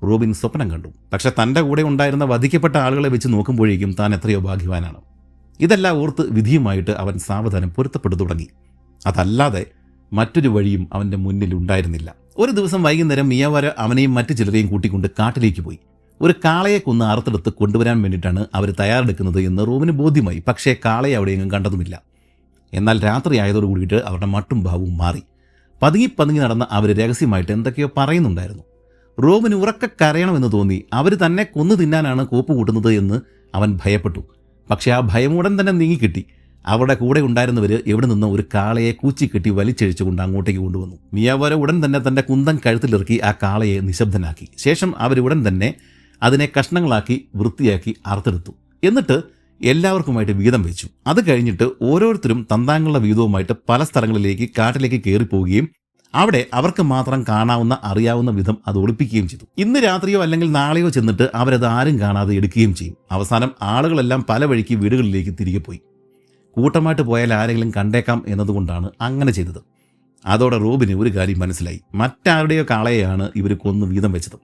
A: റോബിൻ സ്വപ്നം കണ്ടു. പക്ഷെ തൻ്റെ കൂടെ ഉണ്ടായിരുന്ന വധിക്കപ്പെട്ട ആളുകളെ വെച്ച് നോക്കുമ്പോഴേക്കും താൻ എത്രയോ ഭാഗ്യവാനാണ്. ഇതെല്ലാം ഓർത്ത് വിധിയുമായിട്ട് അവൻ സാവധാനം പൊരുത്തപ്പെട്ടു തുടങ്ങി. അതല്ലാതെ മറ്റൊരു വഴിയും അവൻ്റെ മുന്നിൽ ഉണ്ടായിരുന്നില്ല. ഒരു ദിവസം വൈകുന്നേരം മിയവാര അവനെയും മറ്റു ചിലരെയും കൂട്ടിക്കൊണ്ട് കാട്ടിലേക്ക് പോയി. ഒരു കാളയെ കൊന്ന് അറുത്തെടുത്ത് കൊണ്ടുവരാൻ വേണ്ടിയിട്ടാണ് അവർ തയ്യാറെടുക്കുന്നത് എന്ന് റോബിന് ബോധ്യമായി. പക്ഷേ കാളയെ അവിടെയെങ്ങും കണ്ടതുമില്ല. എന്നാൽ രാത്രി ആയതോടു കൂടിയിട്ട് അവരുടെ മട്ടും ഭാവവും മാറി. പതുങ്ങി നടന്ന അവർ രഹസ്യമായിട്ട് എന്തൊക്കെയോ പറയുന്നുണ്ടായിരുന്നു. റോബിന് ഉറക്കെ കരയണമെന്ന് തോന്നി. അവർ തന്നെ കൊന്നു തിന്നാനാണ് കോപ്പ് കൂട്ടുന്നത് എന്ന് അവൻ ഭയപ്പെട്ടു. പക്ഷേ ആ ഭയമുടൻ തന്നെ നീങ്ങിക്കിട്ടി. അവരുടെ കൂടെ ഉണ്ടായിരുന്നവർ എവിടെ നിന്നോ ഒരു കാളയെ കൂച്ചിക്കെട്ടി വലിച്ചഴിച്ചുകൊണ്ട് അങ്ങോട്ടേക്ക് കൊണ്ടുവന്നു. മിയവാരോ ഉടൻ തന്നെ തൻ്റെ കുന്തൻ കഴുത്തിലിറക്കി ആ കാളയെ നിശബ്ദനാക്കി. ശേഷം അവരുടൻ തന്നെ അതിനെ കഷ്ണങ്ങളാക്കി വൃത്തിയാക്കി അറുത്തെടുത്തു. എന്നിട്ട് എല്ലാവർക്കുമായിട്ട് വീതം വെച്ചു. അത് കഴിഞ്ഞിട്ട് ഓരോരുത്തരും തന്താങ്ങളുടെ വീതവുമായിട്ട് പല സ്ഥലങ്ങളിലേക്ക് കാട്ടിലേക്ക് കയറിപ്പോവുകയും അവിടെ അവർക്ക് മാത്രം കാണാവുന്ന അറിയാവുന്ന വിധം അത് ഒളിപ്പിക്കുകയും ചെയ്തു. ഇന്ന് രാത്രിയോ അല്ലെങ്കിൽ നാളെയോ ചെന്നിട്ട് അവരത് ആരും കാണാതെ എടുക്കുകയും ചെയ്യും. അവസാനം ആളുകളെല്ലാം പല വഴിക്ക് വീടുകളിലേക്ക് തിരികെ പോയി. കൂട്ടമായിട്ട് പോയാൽ ആരെങ്കിലും കണ്ടേക്കാം എന്നതുകൊണ്ടാണ് അങ്ങനെ ചെയ്തത്. അതോടെ റോബിന് ഒരു കാര്യം മനസ്സിലായി. മറ്റാരുടെയോ കാളയെയാണ് ഇവർ കൊന്നു വീതം വെച്ചത്.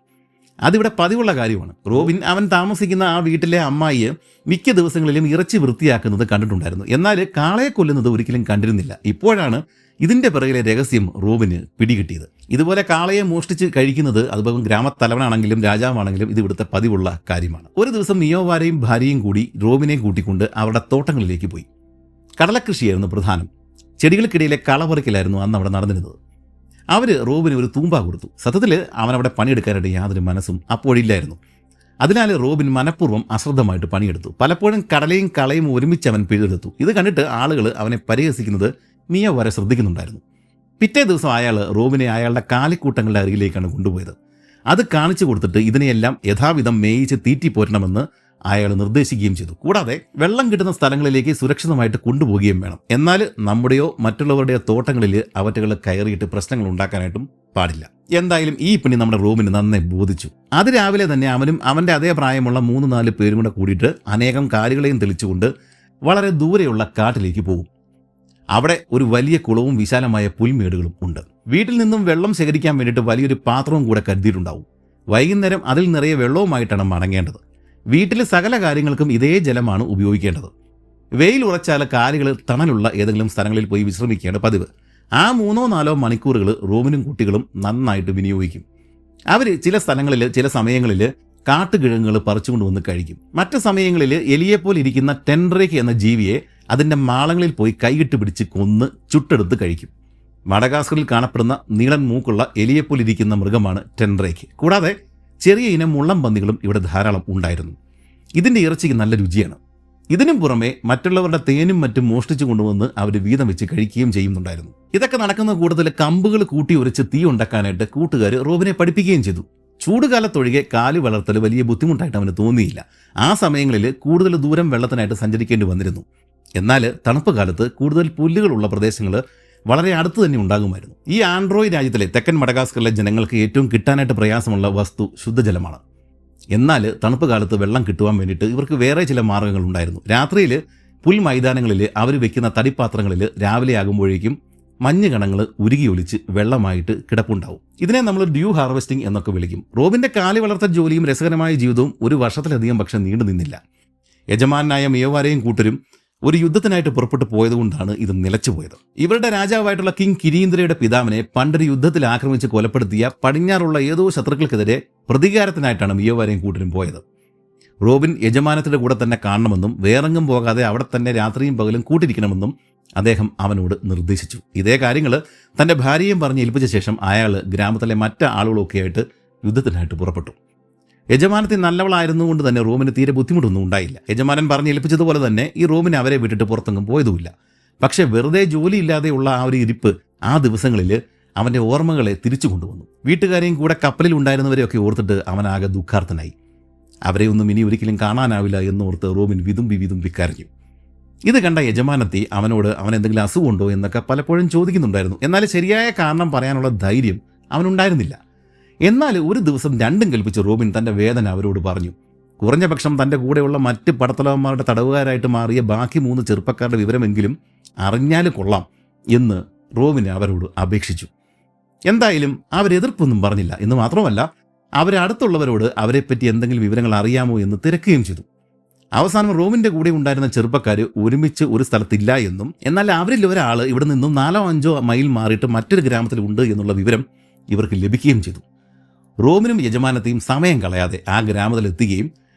A: അതിവിടെ പതിവുള്ള കാര്യമാണ്. റോബിൻ അവൻ താമസിക്കുന്ന ആ വീട്ടിലെ അമ്മായിയെ മിക്ക ദിവസങ്ങളിലും ഇറച്ചി വൃത്തിയാക്കുന്നത് കണ്ടിട്ടുണ്ടായിരുന്നു. എന്നാൽ കാളയെ കൊല്ലുന്നത് ഒരിക്കലും കണ്ടിരുന്നില്ല. ഇപ്പോഴാണ് ഇതിന്റെ പിറകിലെ രഹസ്യം റോബിന് പിടികിട്ടിയത്. ഇതുപോലെ കാളയെ മോഷ്ടിച്ച് കഴിക്കുന്നത്, അതിപ്പം ഗ്രാമത്തലവനാണെങ്കിലും രാജാവാണെങ്കിലും ഇത് ഇവിടുത്തെ പതിവുള്ള കാര്യമാണ്. ഒരു ദിവസം മിയോവാരയും ഭാര്യയും കൂടി റോബിനെ കൂട്ടിക്കൊണ്ട് അവരുടെ തോട്ടങ്ങളിലേക്ക് പോയി. കടലക്കൃഷിയായിരുന്നു പ്രധാനം. ചെടികൾക്കിടയിലെ കളപറിക്കലായിരുന്നു അന്ന് അവിടെ നടന്നിരുന്നത്. അവർ റോബിന് ഒരു തൂമ്പ കൊടുത്തു. സത്യത്തിൽ അവനവിടെ പണിയെടുക്കാനായിട്ട് യാതൊരു മനസ്സും അപ്പോഴില്ലായിരുന്നു. അതിനാൽ റോബിൻ മനഃപൂർവ്വം അശ്രദ്ധമായിട്ട് പണിയെടുത്തു. പലപ്പോഴും കടലയും കളയും ഒരുമിച്ച് അവൻ പിഴുതെടുത്തു. ഇത് കണ്ടിട്ട് ആളുകൾ അവനെ പരിഹസിക്കുന്നത് മിയോവാര ശ്രദ്ധിക്കുന്നുണ്ടായിരുന്നു. പിറ്റേ ദിവസം അയാൾ റോബിനെ അയാളുടെ കാലിക്കൂട്ടങ്ങളുടെ അരികിലേക്കാണ് കൊണ്ടുപോയത്. അത് കാണിച്ചു കൊടുത്തിട്ട് ഇതിനെയെല്ലാം യഥാവിധം മേയിച്ച് തീറ്റിപ്പോറ്റണമെന്ന് അയാൾ നിർദ്ദേശിക്കുകയും ചെയ്തു. കൂടാതെ വെള്ളം കിട്ടുന്ന സ്ഥലങ്ങളിലേക്ക് സുരക്ഷിതമായിട്ട് കൊണ്ടുപോവുകയും വേണം. എന്നാൽ നമ്മുടെയോ മറ്റുള്ളവരുടെയോ തോട്ടങ്ങളിൽ അവറ്റകൾ കയറിയിട്ട് പ്രശ്നങ്ങൾ ഉണ്ടാക്കാനായിട്ടും പാടില്ല. എന്തായാലും ഈ പണി നമ്മുടെ റോബിന് നന്നെ ബോധിച്ചു. അതിരാവിലെ തന്നെ അവനും അവൻ്റെ അതേ പ്രായമുള്ള 3-4 പേരും കൂടെ കൂടിയിട്ട് അനേകം കാലുകളെയും തെളിച്ചുകൊണ്ട് വളരെ ദൂരെയുള്ള കാട്ടിലേക്ക് പോകും. അവിടെ ഒരു വലിയ കുളവും വിശാലമായ പുൽമേടുകളും ഉണ്ട്. വീട്ടിൽ നിന്നും വെള്ളം ശേഖരിക്കാൻ വേണ്ടിയിട്ട് വലിയൊരു പാത്രവും കൂടെ കരുതിയിട്ടുണ്ടാവും. വൈകുന്നേരം അതിൽ നിറയെ വെള്ളവുമായിട്ടാണ് മടങ്ങേണ്ടത്. വീട്ടിലെ സകല കാര്യങ്ങൾക്കും ഇതേ ജലമാണ് ഉപയോഗിക്കേണ്ടത്. വെയിൽ ഉറച്ചാൽ കാലുകൾ തണലുള്ള ഏതെങ്കിലും സ്ഥലങ്ങളിൽ പോയി വിശ്രമിക്കേണ്ട പതിവ്. ആ 3-4 മണിക്കൂറുകൾ റോബിനും കുട്ടികളും നന്നായിട്ട് വിനിയോഗിക്കും. അവർ ചില സ്ഥലങ്ങളിൽ ചില സമയങ്ങളിൽ കാട്ടുകിഴങ്ങുകൾ പറിച്ചുകൊണ്ടുവന്ന് കഴിക്കും. മറ്റു സമയങ്ങളിൽ എലിയെപ്പോലെ ഇരിക്കുന്ന ടെൻഡ്രേക്ക് എന്ന ജീവിയെ അതിൻ്റെ മാളങ്ങളിൽ പോയി കൈയിട്ട് പിടിച്ച് കൊന്ന് ചുട്ടെടുത്ത് കഴിക്കും. മഡഗാസ്കറിൽ കാണപ്പെടുന്ന നീളൻ മൂക്കുള്ള എലിയെപ്പോലെ ഇരിക്കുന്ന മൃഗമാണ് ടെൻഡ്രേക്ക്. കൂടാതെ ചെറിയ ഇനം മുള്ളം പന്നികളും ഇവിടെ ധാരാളം ഉണ്ടായിരുന്നു. ഇതിൻ്റെ ഇറച്ചിക്ക് നല്ല രുചിയാണ്. ഇതിനും പുറമെ മറ്റുള്ളവരുടെ തേനും മറ്റും മോഷ്ടിച്ചു കൊണ്ടുവന്ന് അവർ വീതം വെച്ച് കഴിക്കുകയും ചെയ്യുന്നുണ്ടായിരുന്നു. ഇതൊക്കെ നടക്കുന്ന കൂട്ടത്തിൽ കമ്പുകൾ കൂട്ടി ഉരച്ച് തീ ഉണ്ടാക്കാനായിട്ട് കൂട്ടുകാർ റോബിനെ പഠിപ്പിക്കുകയും ചെയ്തു. ചൂടുകാലത്തൊഴികെ കാല് വളർത്തൽ വലിയ ബുദ്ധിമുട്ടായിട്ട് അവന് തോന്നിയില്ല. ആ സമയങ്ങളിൽ കൂടുതൽ ദൂരം വെള്ളത്തിനായിട്ട് സഞ്ചരിക്കേണ്ടി വന്നിരുന്നു. എന്നാൽ തണുപ്പ് കാലത്ത് കൂടുതൽ പുല്ലുകളുള്ള പ്രദേശങ്ങൾ വളരെ അടുത്ത് തന്നെ ഉണ്ടാകുമായിരുന്നു. ഈ ആൻഡ്രോയ് രാജ്യത്തിലെ തെക്കൻ മഡഗാസ്കറിലെ ജനങ്ങൾക്ക് ഏറ്റവും കിട്ടാനായിട്ട് പ്രയാസമുള്ള വസ്തു ശുദ്ധജലമാണ്. എന്നാൽ തണുപ്പ് കാലത്ത് വെള്ളം കിട്ടുവാൻ വേണ്ടിയിട്ട് ഇവർക്ക് വേറെ ചില മാർഗ്ഗങ്ങളുണ്ടായിരുന്നു. രാത്രിയിൽ പുൽമൈതാനങ്ങളിൽ അവർ വെക്കുന്ന തടിപ്പാത്രങ്ങളിൽ രാവിലെ ആകുമ്പോഴേക്കും മഞ്ഞ് കണങ്ങൾ ഉരുകിയൊലിച്ച് വെള്ളമായിട്ട് കിടപ്പുണ്ടാവും. ഇതിനെ നമ്മൾ ഡ്യൂ ഹാർവെസ്റ്റിംഗ് എന്നൊക്കെ വിളിക്കും. റോബിൻ്റെ കാലി വളർത്തൽ ജോലിയും രസകരമായ ജീവിതവും ഒരു വർഷത്തിലധികം പക്ഷെ നീണ്ടു നിന്നില്ല. യജമാനായ മിയോവാരയും കൂട്ടരും ഒരു യുദ്ധത്തിനായിട്ട് പുറപ്പെട്ടു പോയതുകൊണ്ടാണ് ഇത് നിലച്ചുപോയത്. ഇവരുടെ രാജാവായിട്ടുള്ള കിങ് കിരീന്ദ്രയുടെ പിതാവിനെ പണ്ടൊരു യുദ്ധത്തിൽ ആക്രമിച്ച് കൊലപ്പെടുത്തിയ പടിഞ്ഞാറുള്ള ഏതോ ശത്രുക്കൾക്കെതിരെ പ്രതികാരത്തിനായിട്ടാണ് മിയോവാരയും കൂട്ടരും പോയത്. റോബിൻ യജമാനത്തിന്റെ കൂടെ തന്നെ കാണണമെന്നും വേറെങ്ങും പോകാതെ അവിടെ തന്നെ രാത്രിയും പകലും കൂട്ടിരിക്കണമെന്നും അദ്ദേഹം അവനോട് നിർദ്ദേശിച്ചു. ഇതേ കാര്യങ്ങൾ തൻ്റെ ഭാര്യയും പറഞ്ഞ് ഏൽപ്പിച്ച ശേഷം അയാൾ ഗ്രാമത്തിലെ മറ്റ് ആളുകളൊക്കെ ആയിട്ട് യുദ്ധത്തിനായിട്ട് പുറപ്പെട്ടു. യജമാനത്തിൽ നല്ലവളായിരുന്നുകൊണ്ട് തന്നെ റോമിന് തീരെ ബുദ്ധിമുട്ടൊന്നും ഉണ്ടായില്ല. യജമാനൻ പറഞ്ഞ് ഏൽപ്പിച്ചതുപോലെ തന്നെ ഈ റോമിന് അവരെ വിട്ടിട്ട് പുറത്തെങ്ങും പോയതുമില്ല. പക്ഷെ വെറുതെ ജോലിയില്ലാതെയുള്ള ആ ഒരു ഇരിപ്പ് ആ ദിവസങ്ങളിൽ അവൻ്റെ ഓർമ്മകളെ തിരിച്ചു കൊണ്ടുവന്നു. വീട്ടുകാരെയും കൂടെ കപ്പലിൽ ഉണ്ടായിരുന്നവരെയൊക്കെ ഓർത്തിട്ട് അവനാകെ ദുഃഖാർത്ഥനായി. അവരെ ഒന്നും ഇനി ഒരിക്കലും കാണാനാവില്ല എന്നോർത്ത് റോബിൻ വിതുമ്പി കരഞ്ഞു. ഇത് കണ്ട യജമാനത്തി അവനോട് അവൻ എന്തെങ്കിലും അസുഖമുണ്ടോ എന്നൊക്കെ പലപ്പോഴും ചോദിക്കുന്നുണ്ടായിരുന്നു. എന്നാൽ ശരിയായ കാരണം പറയാനുള്ള ധൈര്യം അവനുണ്ടായിരുന്നില്ല. എന്നാൽ ഒരു ദിവസം രണ്ടും കൽപ്പിച്ച് റോബിൻ തൻ്റെ വേദന അവരോട് പറഞ്ഞു. കുറഞ്ഞ പക്ഷം തൻ്റെ കൂടെയുള്ള മറ്റ് പടത്തലവന്മാരുടെ തടവുകാരായിട്ട് മാറിയ ബാക്കി 3 ചെറുപ്പക്കാരുടെ വിവരമെങ്കിലും അറിഞ്ഞാൽ കൊള്ളാം എന്ന് റോബിൻ അവരോട് അപേക്ഷിച്ചു. എന്തായാലും അവരെതിർപ്പൊന്നും പറഞ്ഞില്ല. എന്ന് മാത്രമല്ല, അവരടുത്തുള്ളവരോട് അവരെപ്പറ്റി എന്തെങ്കിലും വിവരങ്ങൾ അറിയാമോ എന്ന് തിരക്കുകയും ചെയ്തു. അവസാനം റോബിൻ്റെ കൂടെ ഉണ്ടായിരുന്ന ചെറുപ്പക്കാർ ഒരുമിച്ച് ഒരു സ്ഥലത്തില്ല എന്നും എന്നാൽ അവരിൽ ഒരാൾ ഇവിടെ നിന്നും 4-5 മൈൽ മാറിയിട്ട് മറ്റൊരു ഗ്രാമത്തിൽ ഉണ്ട് എന്നുള്ള വിവരം ഇവർക്ക് ലഭിക്കുകയും ചെയ്തു. റോബിനും യജമാനത്തെയും സമയം കളയാതെ ആ ഗ്രാമത്തിലെത്തുകയും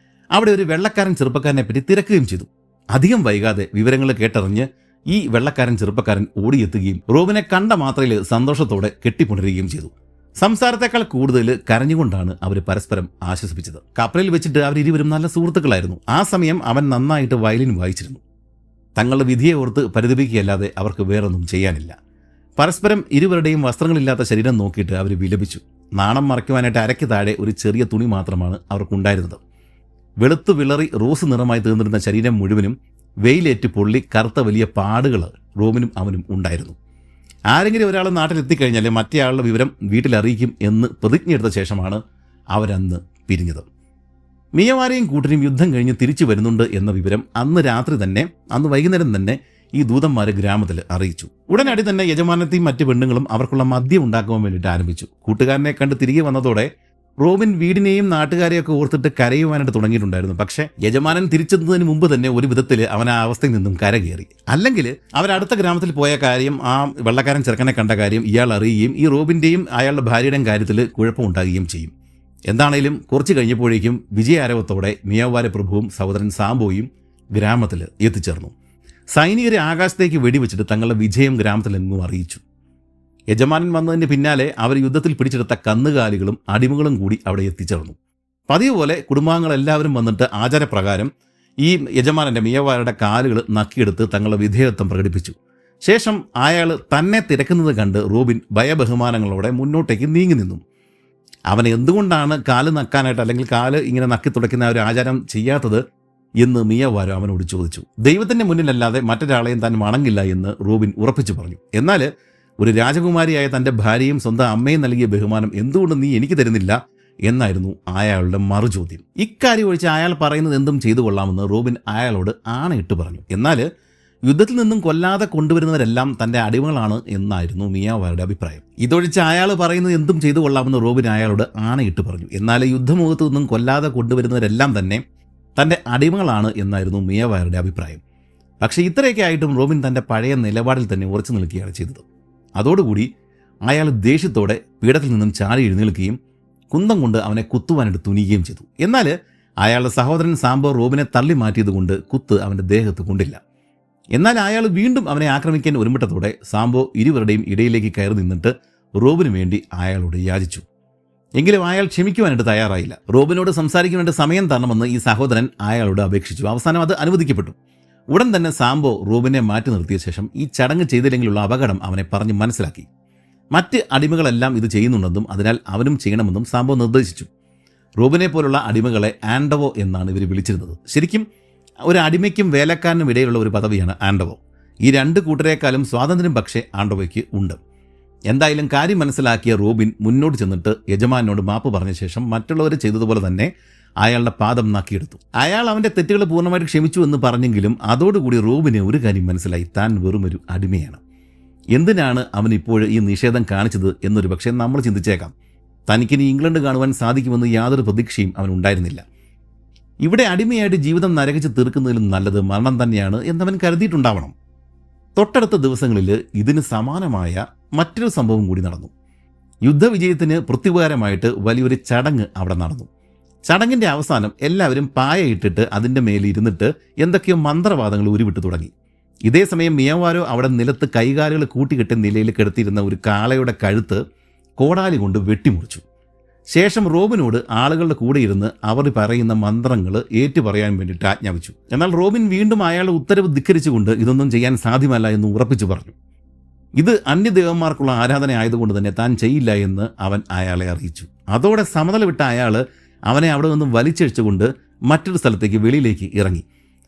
A: അവിടെ ഒരു വെള്ളക്കാരൻ ചെറുപ്പക്കാരനെ പറ്റി തിരക്കുകയും ചെയ്തു. അധികം വൈകാതെ വിവരങ്ങൾ കേട്ടറിഞ്ഞ് ഈ വെള്ളക്കാരൻ ചെറുപ്പക്കാരൻ ഓടിയെത്തുകയും റോബിനെ കണ്ട മാത്രയിൽ സന്തോഷത്തോടെ കെട്ടിപ്പുണരുകയും ചെയ്തു. സംസാരത്തെക്കാൾ കൂടുതൽ കരഞ്ഞുകൊണ്ടാണ് അവർ പരസ്പരം ആശ്വസിപ്പിച്ചത്. കപ്പലിൽ വെച്ചിട്ട് അവരിരുവരും നല്ല സുഹൃത്തുക്കളായിരുന്നു. ആ സമയം അവൻ നന്നായിട്ട് വയലിൻ വായിച്ചിരുന്നു. തങ്ങളുടെ വിധിയെ ഓർത്ത് പരിതപിക്കുകയല്ലാതെ അവർക്ക് വേറൊന്നും ചെയ്യാനില്ല. പരസ്പരം ഇരുവരുടെയും വസ്ത്രങ്ങളില്ലാത്ത ശരീരം നോക്കിയിട്ട് അവർ വിലപിച്ചു. നാണം മറയ്ക്കുവാനായിട്ട് അരയ്ക്ക് താഴെ ഒരു ചെറിയ തുണി മാത്രമാണ് അവർക്കുണ്ടായിരുന്നത്. വെളുത്തു വിളറി റോസ് നിറമായി തീർന്നിരുന്ന ശരീരം മുഴുവനും വെയിലേറ്റ് പൊള്ളി കറുത്ത വലിയ പാടുകൾ റോബിനും അവനും ഉണ്ടായിരുന്നു. ആരെങ്കിലും ഒരാൾ നാട്ടിലെത്തിക്കഴിഞ്ഞാൽ മറ്റേയാളുടെ വിവരം വീട്ടിലറിയിക്കും എന്ന് പ്രതിജ്ഞയെടുത്ത ശേഷമാണ് അവരന്ന് പിരിഞ്ഞത്. മിയോവാരയും കൂട്ടരും യുദ്ധം കഴിഞ്ഞ് തിരിച്ചു വരുന്നുണ്ട് എന്ന വിവരം അന്ന് വൈകുന്നേരം തന്നെ ഈ ദൂതന്മാർ ഗ്രാമത്തിൽ അറിയിച്ചു. ഉടനടി തന്നെ യജമാനത്തെയും മറ്റ് പെണ്ണുങ്ങളും അവർക്കുള്ള മദ്യം ഉണ്ടാക്കുവാൻ വേണ്ടിയിട്ട് ആരംഭിച്ചു. കൂട്ടുകാരനെ കണ്ട് തിരികെ വന്നതോടെ റോബിൻ വീടിനെയും നാട്ടുകാരെയൊക്കെ ഓർത്തിട്ട് കരയുവാനായിട്ട് തുടങ്ങിയിട്ടുണ്ടായിരുന്നു. പക്ഷേ യജമാനൻ തിരിച്ചെത്തുന്നതിന് മുമ്പ് തന്നെ ഒരു വിധത്തിൽ അവൻ ആ അവസ്ഥയിൽ നിന്നും കരകയറി. അല്ലെങ്കിൽ അവരടുത്ത ഗ്രാമത്തിൽ പോയ കാര്യം, ആ വെള്ളക്കാരൻ ചെറുക്കനെ കണ്ട കാര്യം ഇയാൾ അറിയുകയും ഈ റോബിൻ്റെയും അയാളുടെ ഭാര്യയുടെയും കാര്യത്തിൽ കുഴപ്പമുണ്ടാകുകയും ചെയ്യും. എന്താണേലും കുറച്ച് കഴിഞ്ഞപ്പോഴേക്കും വിജയാരവത്തോടെ മിയാവാര പ്രഭുവും സഹോദരൻ സാംബോയും ഗ്രാമത്തിൽ എത്തിച്ചേർന്നു. സൈനികരെ ആകാശത്തേക്ക് വെടിവെച്ചിട്ട് തങ്ങളുടെ വിജയം ഗ്രാമത്തിലെങ്ങും അറിയിച്ചു. യജമാനൻ വന്നതിന് പിന്നാലെ അവർ യുദ്ധത്തിൽ പിടിച്ചെടുത്ത കന്നുകാലികളും അടിമകളും കൂടി അവിടെ എത്തിച്ചേർന്നു. പതിവ് പോലെ കുടുംബാംഗങ്ങളെല്ലാവരും വന്നിട്ട് ആചാരപ്രകാരം ഈ യജമാനൻ്റെ മിയവാരുടെ കാലുകൾ നക്കിയെടുത്ത് തങ്ങളുടെ വിധേയത്വം പ്രകടിപ്പിച്ചു. ശേഷം അയാൾ തന്നെ തിരക്കുന്നത് കണ്ട് റോബിൻ ഭയബഹുമാനങ്ങളോടെ മുന്നോട്ടേക്ക് നീങ്ങി നിന്നു. അവൻ എന്തുകൊണ്ടാണ് കാല് നക്കാനായിട്ട് അല്ലെങ്കിൽ കാല് ഇങ്ങനെ നക്കി തുടയ്ക്കുന്ന ഒരു ആചാരം ചെയ്യാത്തത് എന്ന് മിയവാരോ അവനോട് ചോദിച്ചു. ദൈവത്തിൻ്റെ മുന്നിലല്ലാതെ മറ്റൊരാളെയും താൻ വണങ്ങില്ല എന്ന് റോബിൻ ഉറപ്പിച്ചു പറഞ്ഞു. എന്നാൽ ഒരു രാജകുമാരിയായ തൻ്റെ ഭാര്യയും സ്വന്തം അമ്മയും നൽകിയ ബഹുമാനം എന്തുകൊണ്ട് നീ എനിക്ക് തരുന്നില്ല എന്നായിരുന്നു അയാളുടെ മറുചോദ്യം. ഇക്കാര്യം ഒഴിച്ച് അയാൾ പറയുന്നത് എന്തും ചെയ്തു കൊള്ളാമെന്ന് റോബിൻ അയാളോട് ആണയിട്ട് പറഞ്ഞു. എന്നാൽ യുദ്ധത്തിൽ നിന്നും കൊല്ലാതെ കൊണ്ടുവരുന്നവരെല്ലാം തൻ്റെ അടിമകളാണ് എന്നായിരുന്നു മിയാവാരുടെ അഭിപ്രായം. ഇതൊഴിച്ച് അയാൾ പറയുന്നത് എന്തും ചെയ്തു കൊള്ളാമെന്ന് റോബിൻ അയാളോട് ആണയിട്ട് പറഞ്ഞു. എന്നാൽ യുദ്ധമുഖത്ത് നിന്നും കൊല്ലാതെ കൊണ്ടുവരുന്നവരെല്ലാം തന്നെ തൻ്റെ അടിമകളാണ് എന്നായിരുന്നു മിയാവാരുടെ അഭിപ്രായം. പക്ഷേ ഇത്രയൊക്കെ ആയിട്ടും റോബിൻ തൻ്റെ പഴയ നിലപാടിൽ തന്നെ ഉറച്ചു നിൽക്കുകയാണ് ചെയ്തത്. അതോടുകൂടി അയാൾ ദേഷ്യത്തോടെ പീഠത്തിൽ നിന്നും ചാടി എഴുന്നേൽക്കുകയും കുന്തം കൊണ്ട് അവനെ കുത്തുവാനായിട്ട് തുനിയുകയും ചെയ്തു. എന്നാൽ അയാളുടെ സഹോദരൻ സാംബോ റോബിനെ തള്ളി മാറ്റിയതുകൊണ്ട് കുത്ത് അവൻ്റെ ദേഹത്ത് കൊണ്ടില്ല. എന്നാൽ അയാൾ വീണ്ടും അവനെ ആക്രമിക്കാൻ ഒരുമിട്ടതോടെ സാംബോ ഇരുവരുടെയും ഇടയിലേക്ക് കയറി നിന്നിട്ട് റോബിന് വേണ്ടി അയാളോട് യാചിച്ചു. എങ്കിലും അയാൾ ക്ഷമിക്കുവാനായിട്ട് തയ്യാറായില്ല. റോബിനോട് സംസാരിക്കുവാനായിട്ട് സമയം തരണമെന്ന് ഈ സഹോദരൻ അയാളോട് അപേക്ഷിച്ചു. അവസാനം അത് അനുവദിക്കപ്പെട്ടു. ഉടൻ തന്നെ സാംബോ റോബിനെ മാറ്റി നിർത്തിയ ശേഷം ഈ ചടങ്ങ് ചെയ്തില്ലെങ്കിലുള്ള അപകടം അവനെ പറഞ്ഞ് മനസ്സിലാക്കി. മറ്റ് അടിമകളെല്ലാം ഇത് ചെയ്യുന്നുണ്ടെന്നും അതിനാൽ അവനും ചെയ്യണമെന്നും സാംബോ നിർദ്ദേശിച്ചു. റോബിനെ പോലുള്ള അടിമകളെ ആൻഡവോ എന്നാണ് ഇവർ വിളിച്ചിരുന്നത്. ശരിക്കും ഒരു അടിമയ്ക്കും വേലക്കാരനും ഇടയിലുള്ള ഒരു പദവിയാണ് ആൻഡവോ. ഈ രണ്ട് കൂട്ടരേക്കാളും സ്വാതന്ത്ര്യം പക്ഷേ ആൻഡവോയ്ക്ക് ഉണ്ട്. എന്തായാലും കാര്യം മനസ്സിലാക്കിയ റോബിൻ മുന്നോട്ട് ചെന്നിട്ട് യജമാനോട് മാപ്പ് പറഞ്ഞ ശേഷം മറ്റുള്ളവർ ചെയ്തതുപോലെ തന്നെ അയാളുടെ പാദം നക്കിയെടുത്തു. അയാൾ അവൻ്റെ തെറ്റുകൾ പൂർണ്ണമായിട്ട് ക്ഷമിച്ചു എന്ന് പറഞ്ഞെങ്കിലും അതോടുകൂടി റോബിന് ഒരു കാര്യം മനസ്സിലായി, താൻ വെറുമൊരു അടിമയാണ്. എന്തിനാണ് അവൻ ഇപ്പോൾ ഈ നിഷേധം കാണിച്ചത് എന്നൊരു പക്ഷേ നമ്മൾ ചിന്തിച്ചേക്കാം. തനിക്കിനി ഇംഗ്ലണ്ട് കാണുവാൻ സാധിക്കുമെന്ന് യാതൊരു പ്രതീക്ഷയും അവനുണ്ടായിരുന്നില്ല. ഇവിടെ അടിമയായിട്ട് ജീവിതം നരകിച്ച് തീർക്കുന്നതിലും നല്ലത് മരണം തന്നെയാണ് എന്നവൻ കരുതിയിട്ടുണ്ടാവണം. തൊട്ടടുത്ത ദിവസങ്ങളിൽ ഇതിന് സമാനമായ മറ്റൊരു സംഭവം കൂടി നടന്നു. യുദ്ധവിജയത്തിന് പ്രത്യുപകാരമായിട്ട് വലിയൊരു ചടങ്ങ് അവിടെ നടന്നു. ചടങ്ങിൻ്റെ അവസാനം എല്ലാവരും പായ ഇട്ടിട്ട് അതിൻ്റെ മേലിരുന്നിട്ട് എന്തൊക്കെയോ മന്ത്രവാദങ്ങൾ ഉരുവിട്ട് തുടങ്ങി. ഇതേസമയം മിയവാരോ അവിടെ നിലത്ത് കൈകാലുകൾ കൂട്ടിക്കെട്ടിയ നിലയിൽ കിടത്തിയിരുന്ന ഒരു കാളയുടെ കഴുത്ത് കോടാലി കൊണ്ട് വെട്ടിമുറിച്ചു. ശേഷം റോബിനോട് ആളുകളുടെ കൂടെ ഇരുന്ന് അവർ പറയുന്ന മന്ത്രങ്ങൾ ഏറ്റുപറയാൻ വേണ്ടിയിട്ട് ആജ്ഞാപിച്ചു. എന്നാൽ റോബിൻ വീണ്ടും അയാളുടെ ഉത്തരവ് ധിക്കരിച്ചുകൊണ്ട് ഇതൊന്നും ചെയ്യാൻ സാധ്യമല്ല എന്ന് ഉറപ്പിച്ചു പറഞ്ഞു. ഇത് അന്യദേവന്മാർക്കുള്ള ആരാധന ആയതുകൊണ്ട് തന്നെ താൻ ചെയ്യില്ല എന്ന് അവൻ അയാളെ അറിയിച്ചു. അതോടെ സമതല വിട്ട അയാൾ അവനെ അവിടെ നിന്നും വലിച്ചഴിച്ചുകൊണ്ട് മറ്റൊരു സ്ഥലത്തേക്ക് വെളിയിലേക്ക് ഇറങ്ങി.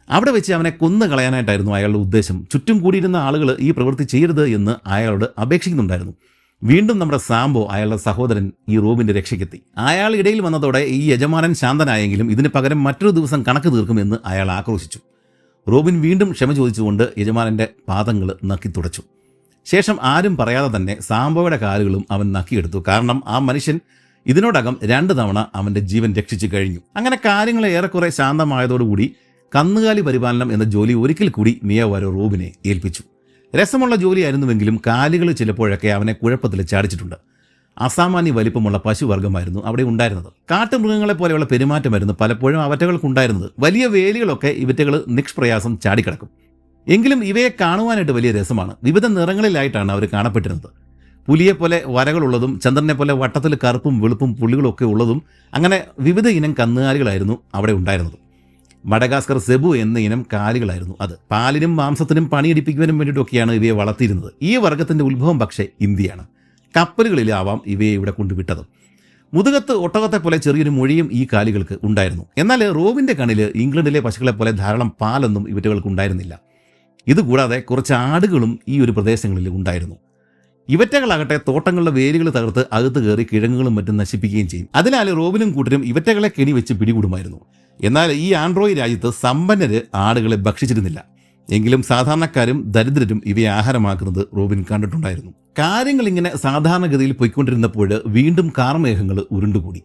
A: അവിടെ വെച്ച് അവനെ കൊന്നു കളയാനായിട്ടായിരുന്നു അയാളുടെ ഉദ്ദേശം. ചുറ്റും കൂടിയിരുന്ന ആളുകൾ ഈ പ്രവൃത്തി ചെയ്യരുത് എന്ന് അയാളോട് അപേക്ഷിക്കുന്നുണ്ടായിരുന്നു. വീണ്ടും നമ്മുടെ സാംബോ അയാളുടെ സഹോദരൻ ഈ റോബിൻ്റെ രക്ഷയ്ക്കെത്തി. അയാൾ ഇടയിൽ വന്നതോടെ ഈ യജമാനൻ ശാന്തനായെങ്കിലും ഇതിന് പകരം മറ്റൊരു ദിവസം കണക്ക് തീർക്കുമെന്ന് അയാൾ ആക്രോശിച്ചു. റോബിൻ വീണ്ടും ക്ഷമ ചോദിച്ചുകൊണ്ട് യജമാനൻ്റെ പാദങ്ങൾ നക്കി തുടച്ചു. ശേഷം ആരും പറയാതെ തന്നെ സാംബോയുടെ കാലുകളും അവൻ നക്കിയെടുത്തു. കാരണം ആ മനുഷ്യൻ ഇതിനോടകം 2 തവണ അവൻ്റെ ജീവൻ രക്ഷിച്ചു കഴിഞ്ഞു. അങ്ങനെ കാര്യങ്ങൾ ഏറെക്കുറെ ശാന്തമായതോടുകൂടി കന്നുകാലി പരിപാലനം എന്ന ജോലി ഒരിക്കൽ കൂടി മിയവാരോ റോബിനെ ഏൽപ്പിച്ചു. രസമുള്ള ജോലിയായിരുന്നുവെങ്കിലും കാലുകൾ ചിലപ്പോഴൊക്കെ അവനെ കുഴപ്പത്തിൽ ചാടിച്ചിട്ടുണ്ട്. അസാമാന്യ വലിപ്പമുള്ള പശുവർഗ്ഗമായിരുന്നു അവിടെ ഉണ്ടായിരുന്നത്. കാട്ടുമൃഗങ്ങളെ പോലെയുള്ള പെരുമാറ്റമായിരുന്നു പലപ്പോഴും അവറ്റകൾക്കുണ്ടായിരുന്നത്. വലിയ വേലികളൊക്കെ ഇവറ്റകൾ നിഷ്പ്രയാസം ചാടിക്കിടക്കും. എങ്കിലും ഇവയെ കാണുവാനായിട്ട് വലിയ രസമാണ്. വിവിധ നിറങ്ങളിലായിട്ടാണ് അവർ കാണപ്പെട്ടിരുന്നത്. പുലിയെപ്പോലെ വരകളുള്ളതും ചന്ദ്രനെ പോലെ വട്ടത്തിൽ കറുപ്പും വെളുപ്പും പുള്ളികളൊക്കെ ഉള്ളതും അങ്ങനെ വിവിധ ഇനം കന്നുകാലികളായിരുന്നു അവിടെ ഉണ്ടായിരുന്നത്. മഡഗാസ്കർ സെബു എന്ന ഇനം കാലികളായിരുന്നു അത്. പാലിനും മാംസത്തിനും പണിയെടുപ്പിക്കുവാനും വേണ്ടിയിട്ടൊക്കെയാണ് ഇവയെ വളർത്തിയിരുന്നത്. ഈ വർഗ്ഗത്തിൻ്റെ ഉത്ഭവം പക്ഷേ ഇന്ത്യയാണ്. കപ്പലുകളിലാവാം ഇവയെ ഇവിടെ കൊണ്ടുവിട്ടത്. മുതുകത്ത് ഒട്ടകത്തെ പോലെ ചെറിയൊരു മൊഴിയും ഈ കാലികൾക്ക് ഉണ്ടായിരുന്നു. എന്നാൽ റോബിൻ്റെ കണ്ണിൽ ഇംഗ്ലണ്ടിലെ പശുക്കളെപ്പോലെ ധാരാളം പാലൊന്നും ഇവറ്റകൾക്ക് ഉണ്ടായിരുന്നില്ല. ഇതുകൂടാതെ കുറച്ച് ആടുകളും ഈ ഒരു പ്രദേശങ്ങളിൽ ഉണ്ടായിരുന്നു. ഇവറ്റകളാകട്ടെ തോട്ടങ്ങളുടെ വേരുകൾ തകർത്ത് അകത്ത് കയറി കിഴങ്ങുകളും മറ്റും നശിപ്പിക്കുകയും ചെയ്യും. അതിനാൽ റോബിനും കൂട്ടരും ഇവറ്റകളെ കെണി വെച്ച് പിടികൂടുമായിരുന്നു. എന്നാൽ ഈ ആൻഡ്രോയ് രാജ്യത്ത് സമ്പന്നര് ആടുകളെ ഭക്ഷിച്ചിരുന്നില്ല. എങ്കിലും സാധാരണക്കാരും ദരിദ്രരും ഇവയെ ആഹാരമാക്കുന്നത് റോബിൻ കണ്ടിട്ടുണ്ടായിരുന്നു. കാര്യങ്ങൾ ഇങ്ങനെ സാധാരണഗതിയിൽ പോയിക്കൊണ്ടിരുന്നപ്പോൾ വീണ്ടും കാർമേഘങ്ങൾ ഉരുണ്ടുകൂടി.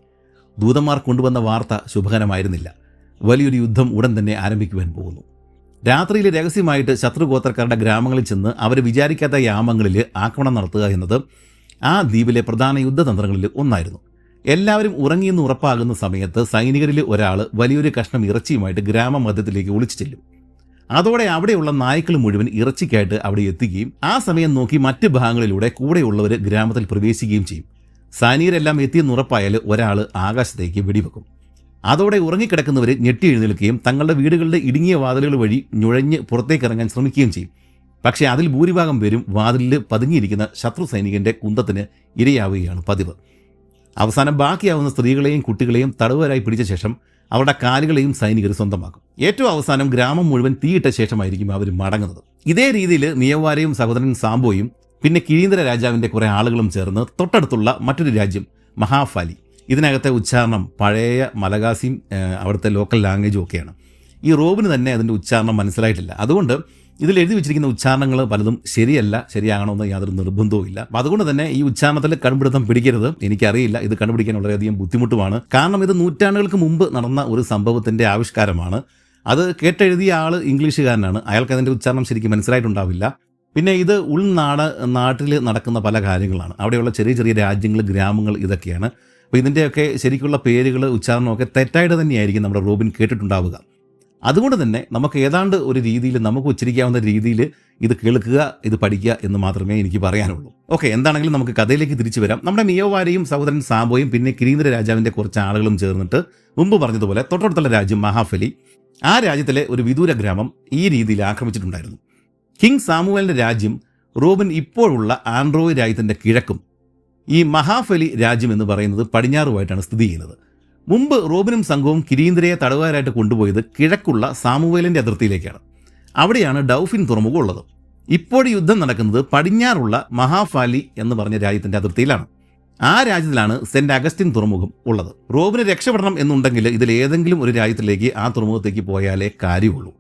A: ദൂതന്മാർ കൊണ്ടുവന്ന വാർത്ത ശുഭകരമായിരുന്നില്ല. വലിയൊരു യുദ്ധം ഉടൻ തന്നെ ആരംഭിക്കുവാൻ പോകുന്നു. രാത്രിയിൽ രഹസ്യമായിട്ട് ശത്രുഗോത്രക്കാരുടെ ഗ്രാമങ്ങളിൽ ചെന്ന് അവർ വിചാരിക്കാത്ത യാമങ്ങളിൽ ആക്രമണം നടത്തുക എന്നത് ആ ദ്വീപിലെ പ്രധാന യുദ്ധതന്ത്രങ്ങളിൽ ഒന്നായിരുന്നു. എല്ലാവരും ഉറങ്ങിയെന്ന് ഉറപ്പാകുന്ന സമയത്ത് സൈനികരിൽ ഒരാൾ വലിയൊരു കഷ്ണം ഇറച്ചിയുമായിട്ട് ഗ്രാമമധ്യത്തിലേക്ക് ഒളിച്ചു ചെല്ലും. അതോടെ അവിടെയുള്ള നായ്ക്കൾ മുഴുവൻ ഇറച്ചിക്കായിട്ട് അവിടെ എത്തുകയും ആ സമയം നോക്കി മറ്റ് ഭാഗങ്ങളിലൂടെ കൂടെയുള്ളവർ ഗ്രാമത്തിൽ പ്രവേശിക്കുകയും ചെയ്യും. സൈനികരെല്ലാം എത്തിയെന്ന് ഉറപ്പായാൽ ഒരാൾ ആകാശത്തേക്ക് വെടിവെക്കും. അതോടെ ഉറങ്ങിക്കിടക്കുന്നവർ ഞെട്ടി എഴുന്നേൽക്കുകയും തങ്ങളുടെ വീടുകളുടെ ഇടുങ്ങിയ വാതിലുകൾ വഴി നുഴഞ്ഞ് പുറത്തേക്ക് ഇറങ്ങാൻ ശ്രമിക്കുകയും ചെയ്യും. പക്ഷേ അതിൽ ഭൂരിഭാഗം പേരും വാതിലിൽ പതുങ്ങിയിരിക്കുന്ന ശത്രു സൈനികന്റെ കുന്തത്തിന് ഇരയാവുകയാണ് പതിവ്. അവസാനം ബാക്കിയാവുന്ന സ്ത്രീകളെയും കുട്ടികളെയും തടവുകാരായി പിടിച്ച ശേഷം അവരുടെ കാലുകളെയും സൈനികർ സ്വന്തമാക്കും. ഏറ്റവും അവസാനം ഗ്രാമം മുഴുവൻ തീയിട്ട ശേഷമായിരിക്കും അവർ മടങ്ങുന്നത്. ഇതേ രീതിയിൽ മിയവാരയും സഹോദരൻ സാംബോയും പിന്നെ കിരീന്ദ്ര രാജാവിൻ്റെ കുറേ ആളുകളും ചേർന്ന് തൊട്ടടുത്തുള്ള മറ്റൊരു രാജ്യം മഹാഫാലി, ഇതിനകത്തെ ഉച്ചാരണം പഴയ മലഗാസിയും അവിടുത്തെ ലോക്കൽ ലാംഗ്വേജും ഒക്കെയാണ്. ഈ റോബിന് തന്നെ അതിൻ്റെ ഉച്ചാരണം മനസ്സിലായിട്ടില്ല. അതുകൊണ്ട് ഇതിൽ എഴുതി വെച്ചിരിക്കുന്ന ഉച്ചാരണങ്ങൾ പലതും ശരിയല്ല, ശരിയാകണമെന്ന് യാതൊരു നിർബന്ധവും ഇല്ല. അപ്പം അതുകൊണ്ട് തന്നെ ഈ ഉച്ചാരണത്തിൽ കണ്ടുപിടുത്തം പിടിക്കരുത്. എനിക്കറിയില്ല, ഇത് കണ്ടുപിടിക്കാൻ വളരെയധികം ബുദ്ധിമുട്ടുമാണ്. കാരണം ഇത് നൂറ്റാണ്ടുകൾക്ക് മുമ്പ് നടന്ന ഒരു സംഭവത്തിൻ്റെ ആവിഷ്കാരമാണ്. അത് കേട്ടെഴുതിയ ആൾ ഇംഗ്ലീഷുകാരനാണ്. അയാൾക്ക് അതിൻ്റെ ഉച്ചാരണം ശരിക്കും മനസ്സിലായിട്ടുണ്ടാവില്ല. പിന്നെ ഇത് നാട്ടിൽ നടക്കുന്ന പല കാര്യങ്ങളാണ്. അവിടെയുള്ള ചെറിയ ചെറിയ രാജ്യങ്ങൾ, ഗ്രാമങ്ങൾ ഇതൊക്കെയാണ്. അപ്പോൾ ഇതിൻ്റെയൊക്കെ ശരിക്കുള്ള പേരുകൾ, ഉച്ചാരണമൊക്കെ തെറ്റായിട്ട് തന്നെയായിരിക്കും നമ്മുടെ റോബിൻ കേട്ടിട്ടുണ്ടാവുക. അതുകൊണ്ട് തന്നെ നമുക്ക് ഏതാണ്ട് ഒരു രീതിയിൽ നമുക്ക് ഉച്ചരിക്കാവുന്ന രീതിയിൽ ഇത് കേൾക്കുക, ഇത് പഠിക്കുക എന്ന് മാത്രമേ എനിക്ക് പറയാനുള്ളൂ. ഓക്കെ, എന്താണെങ്കിലും നമുക്ക് കഥയിലേക്ക് തിരിച്ചു വരാം. നമ്മുടെ മിയോവാരയും സഹോദരൻ സാംബോയും പിന്നെ കിരീന്ദ്ര രാജാവിൻ്റെ കുറച്ച് ആളുകളും ചേർന്നിട്ട് മുമ്പ് പറഞ്ഞതുപോലെ തൊട്ടടുത്തുള്ള രാജ്യം മഹാഫലി, ആ രാജ്യത്തിലെ ഒരു വിദൂര ഗ്രാമം ഈ രീതിയിൽ ആക്രമിച്ചിട്ടുണ്ടായിരുന്നു. കിങ് സാമുവേലിൻ്റെ രാജ്യം റോബിൻ ഇപ്പോഴുള്ള ആൻഡ്രോയ് രാജ്യത്തിൻ്റെ കിഴക്കും ഈ മഹാഫലി രാജ്യം എന്ന് പറയുന്നത് പടിഞ്ഞാറുമായിട്ടാണ് സ്ഥിതി ചെയ്യുന്നത്. മുമ്പ് റോബിനും സംഘവും കിരീന്ദ്രയെ തടവുകാരായിട്ട് കൊണ്ടുപോയത് കിഴക്കുള്ള സാമുവേലിൻ്റെ അതിർത്തിയിലേക്കാണ്. അവിടെയാണ് ഡൗഫിൻ തുറമുഖം ഉള്ളത്. ഇപ്പോൾ യുദ്ധം നടക്കുന്നത് പടിഞ്ഞാറുള്ള മഹാഫാലി എന്ന് പറഞ്ഞ രാജ്യത്തിൻ്റെ അതിർത്തിയിലാണ്. ആ രാജ്യത്തിലാണ് സെൻറ്റ് അഗസ്റ്റിൻ തുറമുഖം ഉള്ളത്. റോബിന് രക്ഷപ്പെടണം എന്നുണ്ടെങ്കിൽ ഇതിലേതെങ്കിലും ഒരു രാജ്യത്തിലേക്ക് ആ തുറമുഖത്തേക്ക് പോയാലേ കാര്യമുള്ളൂ.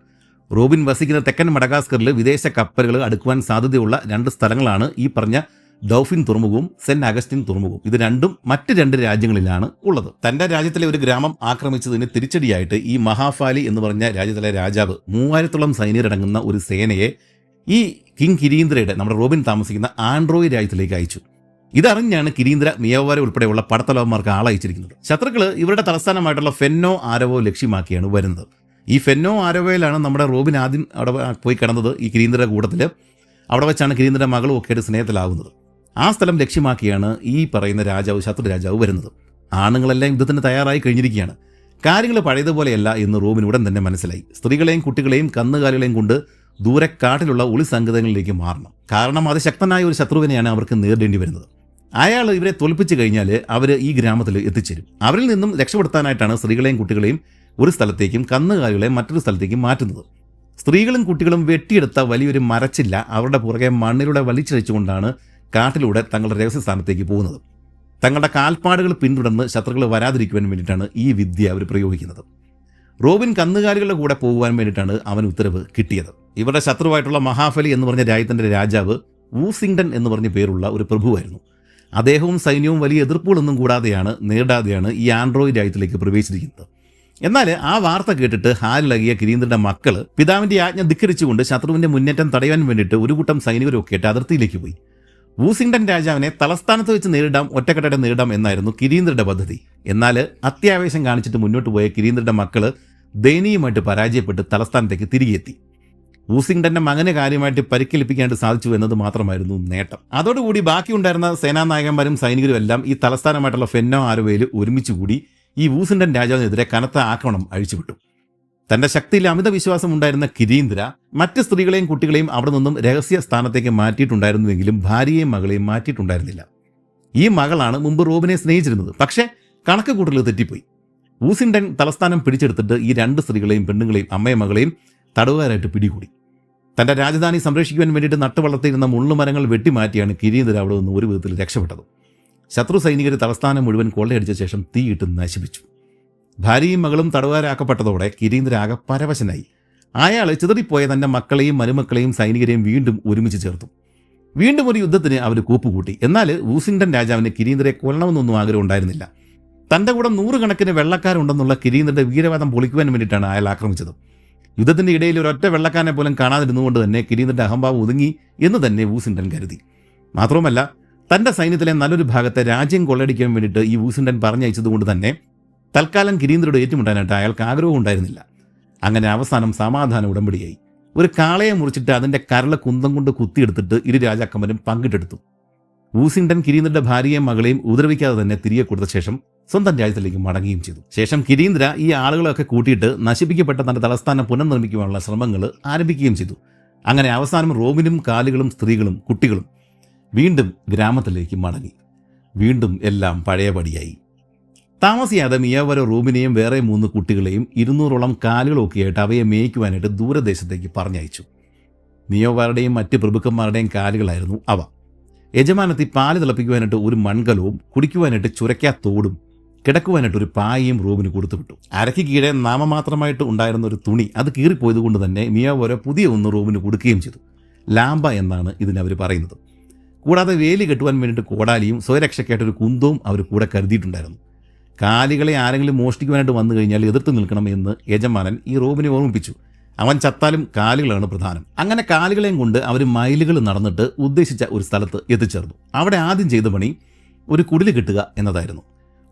A: റോബിൻ വസിക്കുന്ന തെക്കൻ മഡഗാസ്കറിൽ വിദേശ കപ്പലുകൾ അടുക്കുവാൻ സാധ്യതയുള്ള 2 സ്ഥലങ്ങളാണ് ഈ പറഞ്ഞ ഡൗഫിൻ തുറമുഖവും സെൻറ്റ് അഗസ്റ്റിൻ തുറമുഖവും. ഇത് രണ്ടും മറ്റ് 2 രാജ്യങ്ങളിലാണ് ഉള്ളത്. തൻ്റെ രാജ്യത്തിലെ ഒരു ഗ്രാമം ആക്രമിച്ചതിന് തിരിച്ചടിയായിട്ട് ഈ മഹാഫാലി എന്ന് പറഞ്ഞ രാജ്യത്തിലെ രാജാവ് 3000-ഓളം സൈനികരടങ്ങുന്ന ഒരു സേനയെ ഈ കിങ് കിരീന്ദ്രയുടെ, നമ്മുടെ റോബിൻ താമസിക്കുന്ന ആൻഡ്രോയ് രാജ്യത്തിലേക്ക് അയച്ചു. ഇതറിഞ്ഞാണ് കിരീന്ദ്ര മിയവാര ഉൾപ്പെടെയുള്ള പടത്തലവന്മാർക്ക് ആളയച്ചിരിക്കുന്നത്. ശത്രുക്കൾ ഇവരുടെ തലസ്ഥാനമായിട്ടുള്ള ഫെന്നോ ആരവോ ലക്ഷ്യമാക്കിയാണ് വരുന്നത്. ഈ ഫെന്നോ ആരവോയിലാണ് നമ്മുടെ റോബിൻ ആദ്യം അവിടെ പോയി കിടന്നത്. ഈ കിരീന്ദ്രയുടെ കൂട്ടത്തിൽ അവിടെ വെച്ചാണ് കിരീന്ദ്രയുടെ മകളും ഒക്കെ ആയിട്ട് സ്നേഹത്തിലാവുന്നത്. ആ സ്ഥലം ലക്ഷ്യമാക്കിയാണ് ഈ പറയുന്ന രാജാവ്, ശത്രു രാജാവ് വരുന്നത്. ആണുങ്ങളെല്ലാം യുദ്ധത്തിന് തയ്യാറായി കഴിഞ്ഞിരിക്കുകയാണ്. കാര്യങ്ങൾ പഴയതുപോലെയല്ല എന്ന് റോബിൻ ഉടൻ തന്നെ മനസ്സിലായി. സ്ത്രീകളെയും കുട്ടികളെയും കന്നുകാലികളെയും കൊണ്ട് ദൂരെ കാട്ടിലുള്ള ഒളി സംഗീതങ്ങളിലേക്ക് മാറണം. കാരണം അതിശക്തനായ ഒരു ശത്രുവിനെയാണ് അവർക്ക് നേരിടേണ്ടി വരുന്നത്. അയാൾ ഇവരെ തോൽപ്പിച്ചു കഴിഞ്ഞാൽ അവർ ഈ ഗ്രാമത്തിൽ എത്തിച്ചേരും. അവരിൽ നിന്നും രക്ഷപ്പെടുത്താനായിട്ടാണ് സ്ത്രീകളെയും കുട്ടികളെയും ഒരു സ്ഥലത്തേക്കും കന്നുകാലികളെ മറ്റൊരു സ്ഥലത്തേക്കും മാറ്റുന്നത്. സ്ത്രീകളും കുട്ടികളും വെട്ടിയെടുത്ത വലിയൊരു മരച്ചില്ല അവരുടെ പുറകെ മണ്ണിലൂടെ വലിച്ചഴിച്ചുകൊണ്ടാണ് കാട്ടിലൂടെ തങ്ങളുടെ രഹസ്യസ്ഥാനത്തേക്ക് പോകുന്നത്. തങ്ങളുടെ കാൽപ്പാടുകൾ പിന്തുടർന്ന് ശത്രുക്കൾ വരാതിരിക്കുവാൻ വേണ്ടിയിട്ടാണ് ഈ വിദ്യ അവർ പ്രയോഗിക്കുന്നത്. റോബിൻ കന്നുകാലികളുടെ കൂടെ പോകുവാൻ വേണ്ടിയിട്ടാണ് അവൻ ഉത്തരവ് കിട്ടിയത്. ഇവരുടെ ശത്രുവായിട്ടുള്ള മഹാഫലി എന്ന് പറഞ്ഞ രാജ്യത്തിൻ്റെ രാജാവ് വൂസിംഗ്ടൺ എന്ന് പറഞ്ഞ പേരുള്ള ഒരു പ്രഭുവായിരുന്നു. അദ്ദേഹവും സൈന്യവും വലിയ എതിർപ്പുകളൊന്നും നേരിടാതെയാണ് ഈ ആൻഡ്രോയ് രാജ്യത്തിലേക്ക് പ്രവേശിച്ചിരിക്കുന്നത്. എന്നാൽ ആ വാർത്ത കേട്ടിട്ട് ഹാലിളകിയ കിരീന്ദ്രന്റെ മക്കൾ പിതാവിൻ്റെ ആജ്ഞ ധിക്കരിച്ചുകൊണ്ട് ശത്രുവിൻ്റെ മുന്നേറ്റം തടയാൻ വേണ്ടിയിട്ട് ഒരു കൂട്ടം സൈനികരൊക്കെ ആയിട്ട് അതിർത്തിയിലേക്ക് പോയി. വൂസിംഗ്ടൺ രാജാവിനെ തലസ്ഥാനത്ത് വെച്ച് ഒറ്റക്കെട്ടായിട്ട് നേരിടാം എന്നായിരുന്നു കിരീന്ദ്രന്റെ പദ്ധതി. എന്നാൽ അത്യാവേശം കാണിച്ചിട്ട് മുന്നോട്ട് പോയ കിരീന്ദ്രന്റെ മക്കൾ ദയനീയമായിട്ട് പരാജയപ്പെട്ട് തലസ്ഥാനത്തേക്ക് തിരികെ എത്തി. വൂസിംഗ്ടന്റെ മകനെ കാര്യമായിട്ട് പരിക്കേൽപ്പിക്കാനായിട്ട് സാധിച്ചു എന്നത് മാത്രമായിരുന്നു നേട്ടം. അതോടുകൂടി ബാക്കിയുണ്ടായിരുന്ന സേനാനായകന്മാരും സൈനികരും എല്ലാം ഈ തലസ്ഥാനമായിട്ടുള്ള ഫെന്നോ ആരവയിൽ ഒരുമിച്ച് കൂടി ഈ വൂസിംഗ്ടൺ രാജാവിനെതിരെ കനത്ത ആക്രമണം അഴിച്ചുവിട്ടു. തൻ്റെ ശക്തിയിൽ അമിത വിശ്വാസം ഉണ്ടായിരുന്ന കിരീന്ദ്ര മറ്റ് സ്ത്രീകളെയും കുട്ടികളെയും അവിടെ നിന്നും രഹസ്യ സ്ഥാനത്തേക്ക് മാറ്റിയിട്ടുണ്ടായിരുന്നുവെങ്കിലും ഭാര്യയെയും മകളെയും മാറ്റിയിട്ടുണ്ടായിരുന്നില്ല. ഈ മകളാണ് മുമ്പ് റോബിനെ സ്നേഹിച്ചിരുന്നത്. പക്ഷേ കണക്ക് കൂട്ടൽ തെറ്റിപ്പോയി. വൂസിംഗ്ടൺ തലസ്ഥാനം പിടിച്ചെടുത്തിട്ട് ഈ 2 സ്ത്രീകളെയും പെണ്ണുങ്ങളെയും അമ്മയും മകളെയും തടവുകാരായിട്ട് പിടികൂടി. തൻ്റെ രാജധാനി സംരക്ഷിക്കുവാൻ വേണ്ടിയിട്ട് നട്ടുവളർത്തിയിരുന്ന മുള്ളുമരങ്ങൾ വെട്ടിമാറ്റിയാണ് കിരീന്ദ്ര അവിടെ നിന്ന് ഒരു വിധത്തിൽ രക്ഷപ്പെട്ടത്. ശത്രു സൈനികർ തലസ്ഥാനം മുഴുവൻ കൊള്ളയടിച്ച ശേഷം തീയിട്ട് നശിപ്പിച്ചു. ഭാര്യയും മകളും തടവുകാരാക്കപ്പെട്ടതോടെ കിരീന്ദ്ര ആകെ പരവശനായി. അയാൾ ചിതറിപ്പോയ തൻ്റെ മക്കളെയും മരുമക്കളെയും സൈനികരെയും വീണ്ടും ഒരുമിച്ച് ചേർത്തു. വീണ്ടും ഒരു യുദ്ധത്തിന് അവർ കൂപ്പുകൂട്ടി. എന്നാൽ വൂസിംഗ്ടൺ രാജാവിന് കിരീന്ദ്രയെ കൊല്ലണമെന്നൊന്നും ആഗ്രഹം ഉണ്ടായിരുന്നില്ല. തൻ്റെ കൂടെ 100 കണക്കിന് വെള്ളക്കാരുണ്ടെന്നുള്ള കിരീന്ദ്രൻ്റെ വീരവാദം പൊളിക്കുവാൻ വേണ്ടിയിട്ടാണ് അയാൾ ആക്രമിച്ചത്. യുദ്ധത്തിൻ്റെ ഇടയിൽ ഒരൊറ്റ വെള്ളക്കാരനെ പോലും കാണാതിരുന്നുകൊണ്ട് തന്നെ കിരീന്ദ്രൻ്റെ അഹംഭാവം ഒതുങ്ങി എന്ന് തന്നെ വൂസിൻഡൻ കരുതി. മാത്രവുമല്ല, തൻ്റെ സൈന്യത്തിലെ നല്ലൊരു ഭാഗത്തെ രാജ്യം കൊള്ളയടിക്കാൻ വേണ്ടിയിട്ട് ഈ വൂസിൻഡൻ പറഞ്ഞയച്ചതുകൊണ്ട് തന്നെ തൽക്കാലം കിരീന്ദ്രയോട് ഏറ്റുമുട്ടാനായിട്ട് അയാൾക്ക് ആഗ്രഹവും ഉണ്ടായിരുന്നില്ല. അങ്ങനെ അവസാനം സമാധാന ഉടമ്പടിയായി. ഒരു കാളയെ മുറിച്ചിട്ട് അതിൻ്റെ കരള് കുന്തം കൊണ്ട് കുത്തിയെടുത്തിട്ട് ഇരു രാജാക്കന്മാരും പങ്കിട്ടെടുത്തു. വൂസിൻഡൻ കിരീന്ദ്രന്റെ ഭാര്യയെയും മകളെയും ഉപദ്രവിക്കാതെ തന്നെ തിരികെ കൊടുത്ത ശേഷം സ്വന്തം രാജ്യത്തിലേക്ക് മടങ്ങുകയും ചെയ്തു. ശേഷം കിരീന്ദ്ര ഈ ആളുകളെയൊക്കെ കൂട്ടിയിട്ട് നശിപ്പിക്കപ്പെട്ട തന്റെ തലസ്ഥാനം പുനർനിർമ്മിക്കുവാനുള്ള ശ്രമങ്ങൾ ആരംഭിക്കുകയും ചെയ്തു. അങ്ങനെ അവസാനം റോമിനും കാലുകളും സ്ത്രീകളും കുട്ടികളും വീണ്ടും ഗ്രാമത്തിലേക്ക് മടങ്ങി. വീണ്ടും എല്ലാം പഴയപടിയായി. താമസിയാതെ മിയാവരോ റോമിനെയും വേറെ 3 കുട്ടികളെയും 200ഓളം കാലുകളൊക്കെയായിട്ട് അവയെ മേയ്ക്കുവാനായിട്ട് ദൂരദേശത്തേക്ക് പറഞ്ഞയച്ചു. മിയോവാരുടെയും മറ്റ് പ്രഭുക്കന്മാരുടെയും കാലുകളായിരുന്നു അവ. യജമാനത്തി പാല് തിളപ്പിക്കുവാനായിട്ട് ഒരു മൺകലവും കുടിക്കുവാനായിട്ട് ചുരയ്ക്കാ തോടും കിടക്കുവാനായിട്ട് ഒരു പായയും റോമിന് കൊടുത്തുവിട്ടു. അരയ്ക്ക് കീഴെ നാമമാത്രമായിട്ട് ഉണ്ടായിരുന്ന ഒരു തുണി അത് കീറിപ്പോയത് കൊണ്ട് തന്നെ മിയാവരോ പുതിയ ഒന്ന് റോമിന് കൊടുക്കുകയും ചെയ്തു. ലാംബ എന്നാണ് ഇതിനവർ പറയുന്നത്. കൂടാതെ വേലി കെട്ടുവാൻ വേണ്ടിയിട്ട് കോടാലിയും സ്വയരക്ഷയ്ക്കായിട്ടൊരു കുന്തവും അവർ കൂടെ കരുതിയിട്ടുണ്ടായിരുന്നു. കാലികളെ ആരെങ്കിലും മോഷ്ടിക്കുവാനായിട്ട് വന്നു കഴിഞ്ഞാൽ എതിർത്ത് നിൽക്കണം എന്ന് യജമാനൻ ഈ റോമിനെ ഓർമ്മിപ്പിച്ചു. അവൻ ചത്താലും കാലുകളാണ് പ്രധാനം. അങ്ങനെ കാലുകളെയും കൊണ്ട് അവർ മൈലുകൾ നടന്നിട്ട് ഉദ്ദേശിച്ച ഒരു സ്ഥലത്ത് എത്തിച്ചേർന്നു. അവിടെ ആദ്യം ചെയ്ത പണി ഒരു കുടിൽ കെട്ടുക എന്നതായിരുന്നു.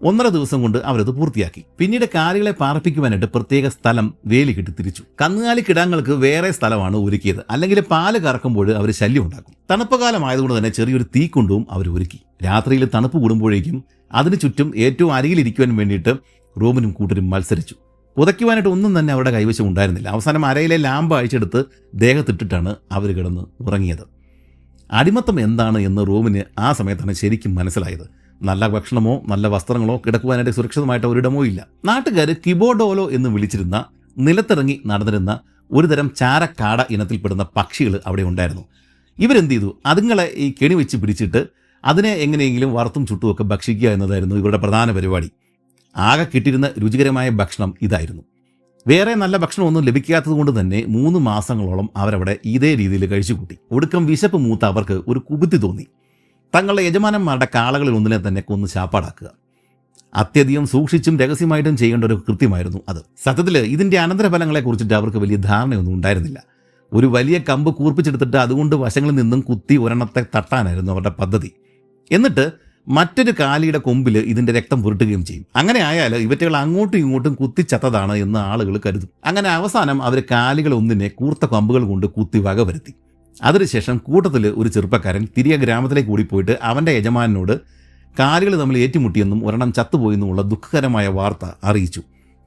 A: 1.5 ദിവസം കൊണ്ട് അവരത് പൂർത്തിയാക്കി. പിന്നീട് കാലികളെ പാർപ്പിക്കുവാനായിട്ട് പ്രത്യേക സ്ഥലം വേലി കെട്ടി തിരിച്ചു. കന്നുകാലി കിടാങ്ങൾക്ക് വേറെ സ്ഥലമാണ് ഒരുക്കിയത്. അല്ലെങ്കിൽ പാല് കറക്കുമ്പോൾ അവർ ശല്യം ഉണ്ടാക്കും. തണുപ്പ് കാലമായതുകൊണ്ട് തന്നെ ചെറിയൊരു തീക്കുണ്ടവും അവർ ഒരുക്കി. രാത്രിയിൽ തണുപ്പ് കൂടുമ്പോഴേക്കും അതിന് ചുറ്റും ഏറ്റവും അരികിലിരിക്കുവാൻ വേണ്ടിയിട്ട് റോമിനും കൂട്ടരും മത്സരിച്ചു. പുതയ്ക്കുവാനായിട്ട് ഒന്നും തന്നെ അവരുടെ കൈവശം ഉണ്ടായിരുന്നില്ല. അവസാനം അരയിലെ ലാമ്പ് അഴിച്ചെടുത്ത് ദേഹത്തിട്ടിട്ടാണ് അവർ കിടന്ന് ഉറങ്ങിയത്. അടിമത്തം എന്താണ് എന്ന് റോമിന് ആ സമയത്താണ് ശരിക്കും മനസ്സിലായത്. നല്ല ഭക്ഷണമോ നല്ല വസ്ത്രങ്ങളോ കിടക്കുവാനായിട്ട് സുരക്ഷിതമായിട്ട് ഒരിടമോ ഇല്ല. നാട്ടുകാർ കിബോഡോലോ എന്ന് വിളിച്ചിരുന്ന നിലത്തിറങ്ങി നടന്നിരുന്ന ഒരുതരം ചാരക്കാട ഇനത്തിൽപ്പെടുന്ന പക്ഷികൾ അവിടെ ഉണ്ടായിരുന്നു. ഇവരെന്ത് ചെയ്തു? അതുങ്ങളെ ഈ കെണി വെച്ച് പിടിച്ചിട്ട് അതിനെ എങ്ങനെയെങ്കിലും വറുത്തും ചുട്ടുമൊക്കെ ഭക്ഷിക്കുക എന്നതായിരുന്നു ഇവരുടെ പ്രധാന പരിപാടി. ആകെ കിട്ടിയിരുന്ന രുചികരമായ ഭക്ഷണം ഇതായിരുന്നു. വേറെ നല്ല ഭക്ഷണമൊന്നും ലഭിക്കാത്തത് കൊണ്ട് തന്നെ 3 മാസങ്ങളോളം അവരവിടെ ഇതേ രീതിയിൽ കഴിച്ചുകൂട്ടി. ഒടുക്കം വിശപ്പ് മൂത്ത അവർക്ക് ഒരു കുബുദ്ധി തോന്നി. തങ്ങളുടെ യജമാനന്മാരുടെ കാളകളിൽ ഒന്നിനെ തന്നെ കൊന്ന് ശാപ്പാടാക്കുക. അത്യധികം സൂക്ഷിച്ചും രഹസ്യമായിട്ടും ചെയ്യേണ്ട ഒരു കൃത്യമായിരുന്നു അത്. സത്യത്തിൽ ഇതിൻ്റെ അനന്തരഫലങ്ങളെ കുറിച്ചിട്ട് അവർക്ക് വലിയ ധാരണയൊന്നും ഉണ്ടായിരുന്നില്ല. ഒരു വലിയ കമ്പ് കൂർപ്പിച്ചെടുത്തിട്ട് അതുകൊണ്ട് വശങ്ങളിൽ നിന്നും കുത്തി ഒരെണ്ണത്തെ തട്ടാനായിരുന്നു അവരുടെ പദ്ധതി. എന്നിട്ട് മറ്റൊരു കാലിയുടെ കൊമ്പിൽ ഇതിൻ്റെ രക്തം പുരട്ടുകയും ചെയ്യും. അങ്ങനെ ആയാൽ ഇവറ്റകൾ അങ്ങോട്ടും ഇങ്ങോട്ടും കുത്തിച്ചത്തതാണ് എന്ന് ആളുകൾ കരുതും. അങ്ങനെ അവസാനം അവർ കാലികൾ ഒന്നിനെ കൂർത്ത കമ്പുകൾ കൊണ്ട് കുത്തി വകവരുത്തി. അതിനുശേഷം കൂട്ടത്തിൽ ഒരു ചെറുപ്പക്കാരൻ തിരികെ ഗ്രാമത്തിലേക്ക് കൂടിപ്പോയിട്ട് അവൻ്റെ യജമാനോട് കാലുകൾ തമ്മിൽ ഏറ്റുമുട്ടിയെന്നും ഒരെണ്ണം ചത്തുപോയെന്നുമുള്ള ദുഃഖകരമായ വാർത്ത അറിയിച്ചു.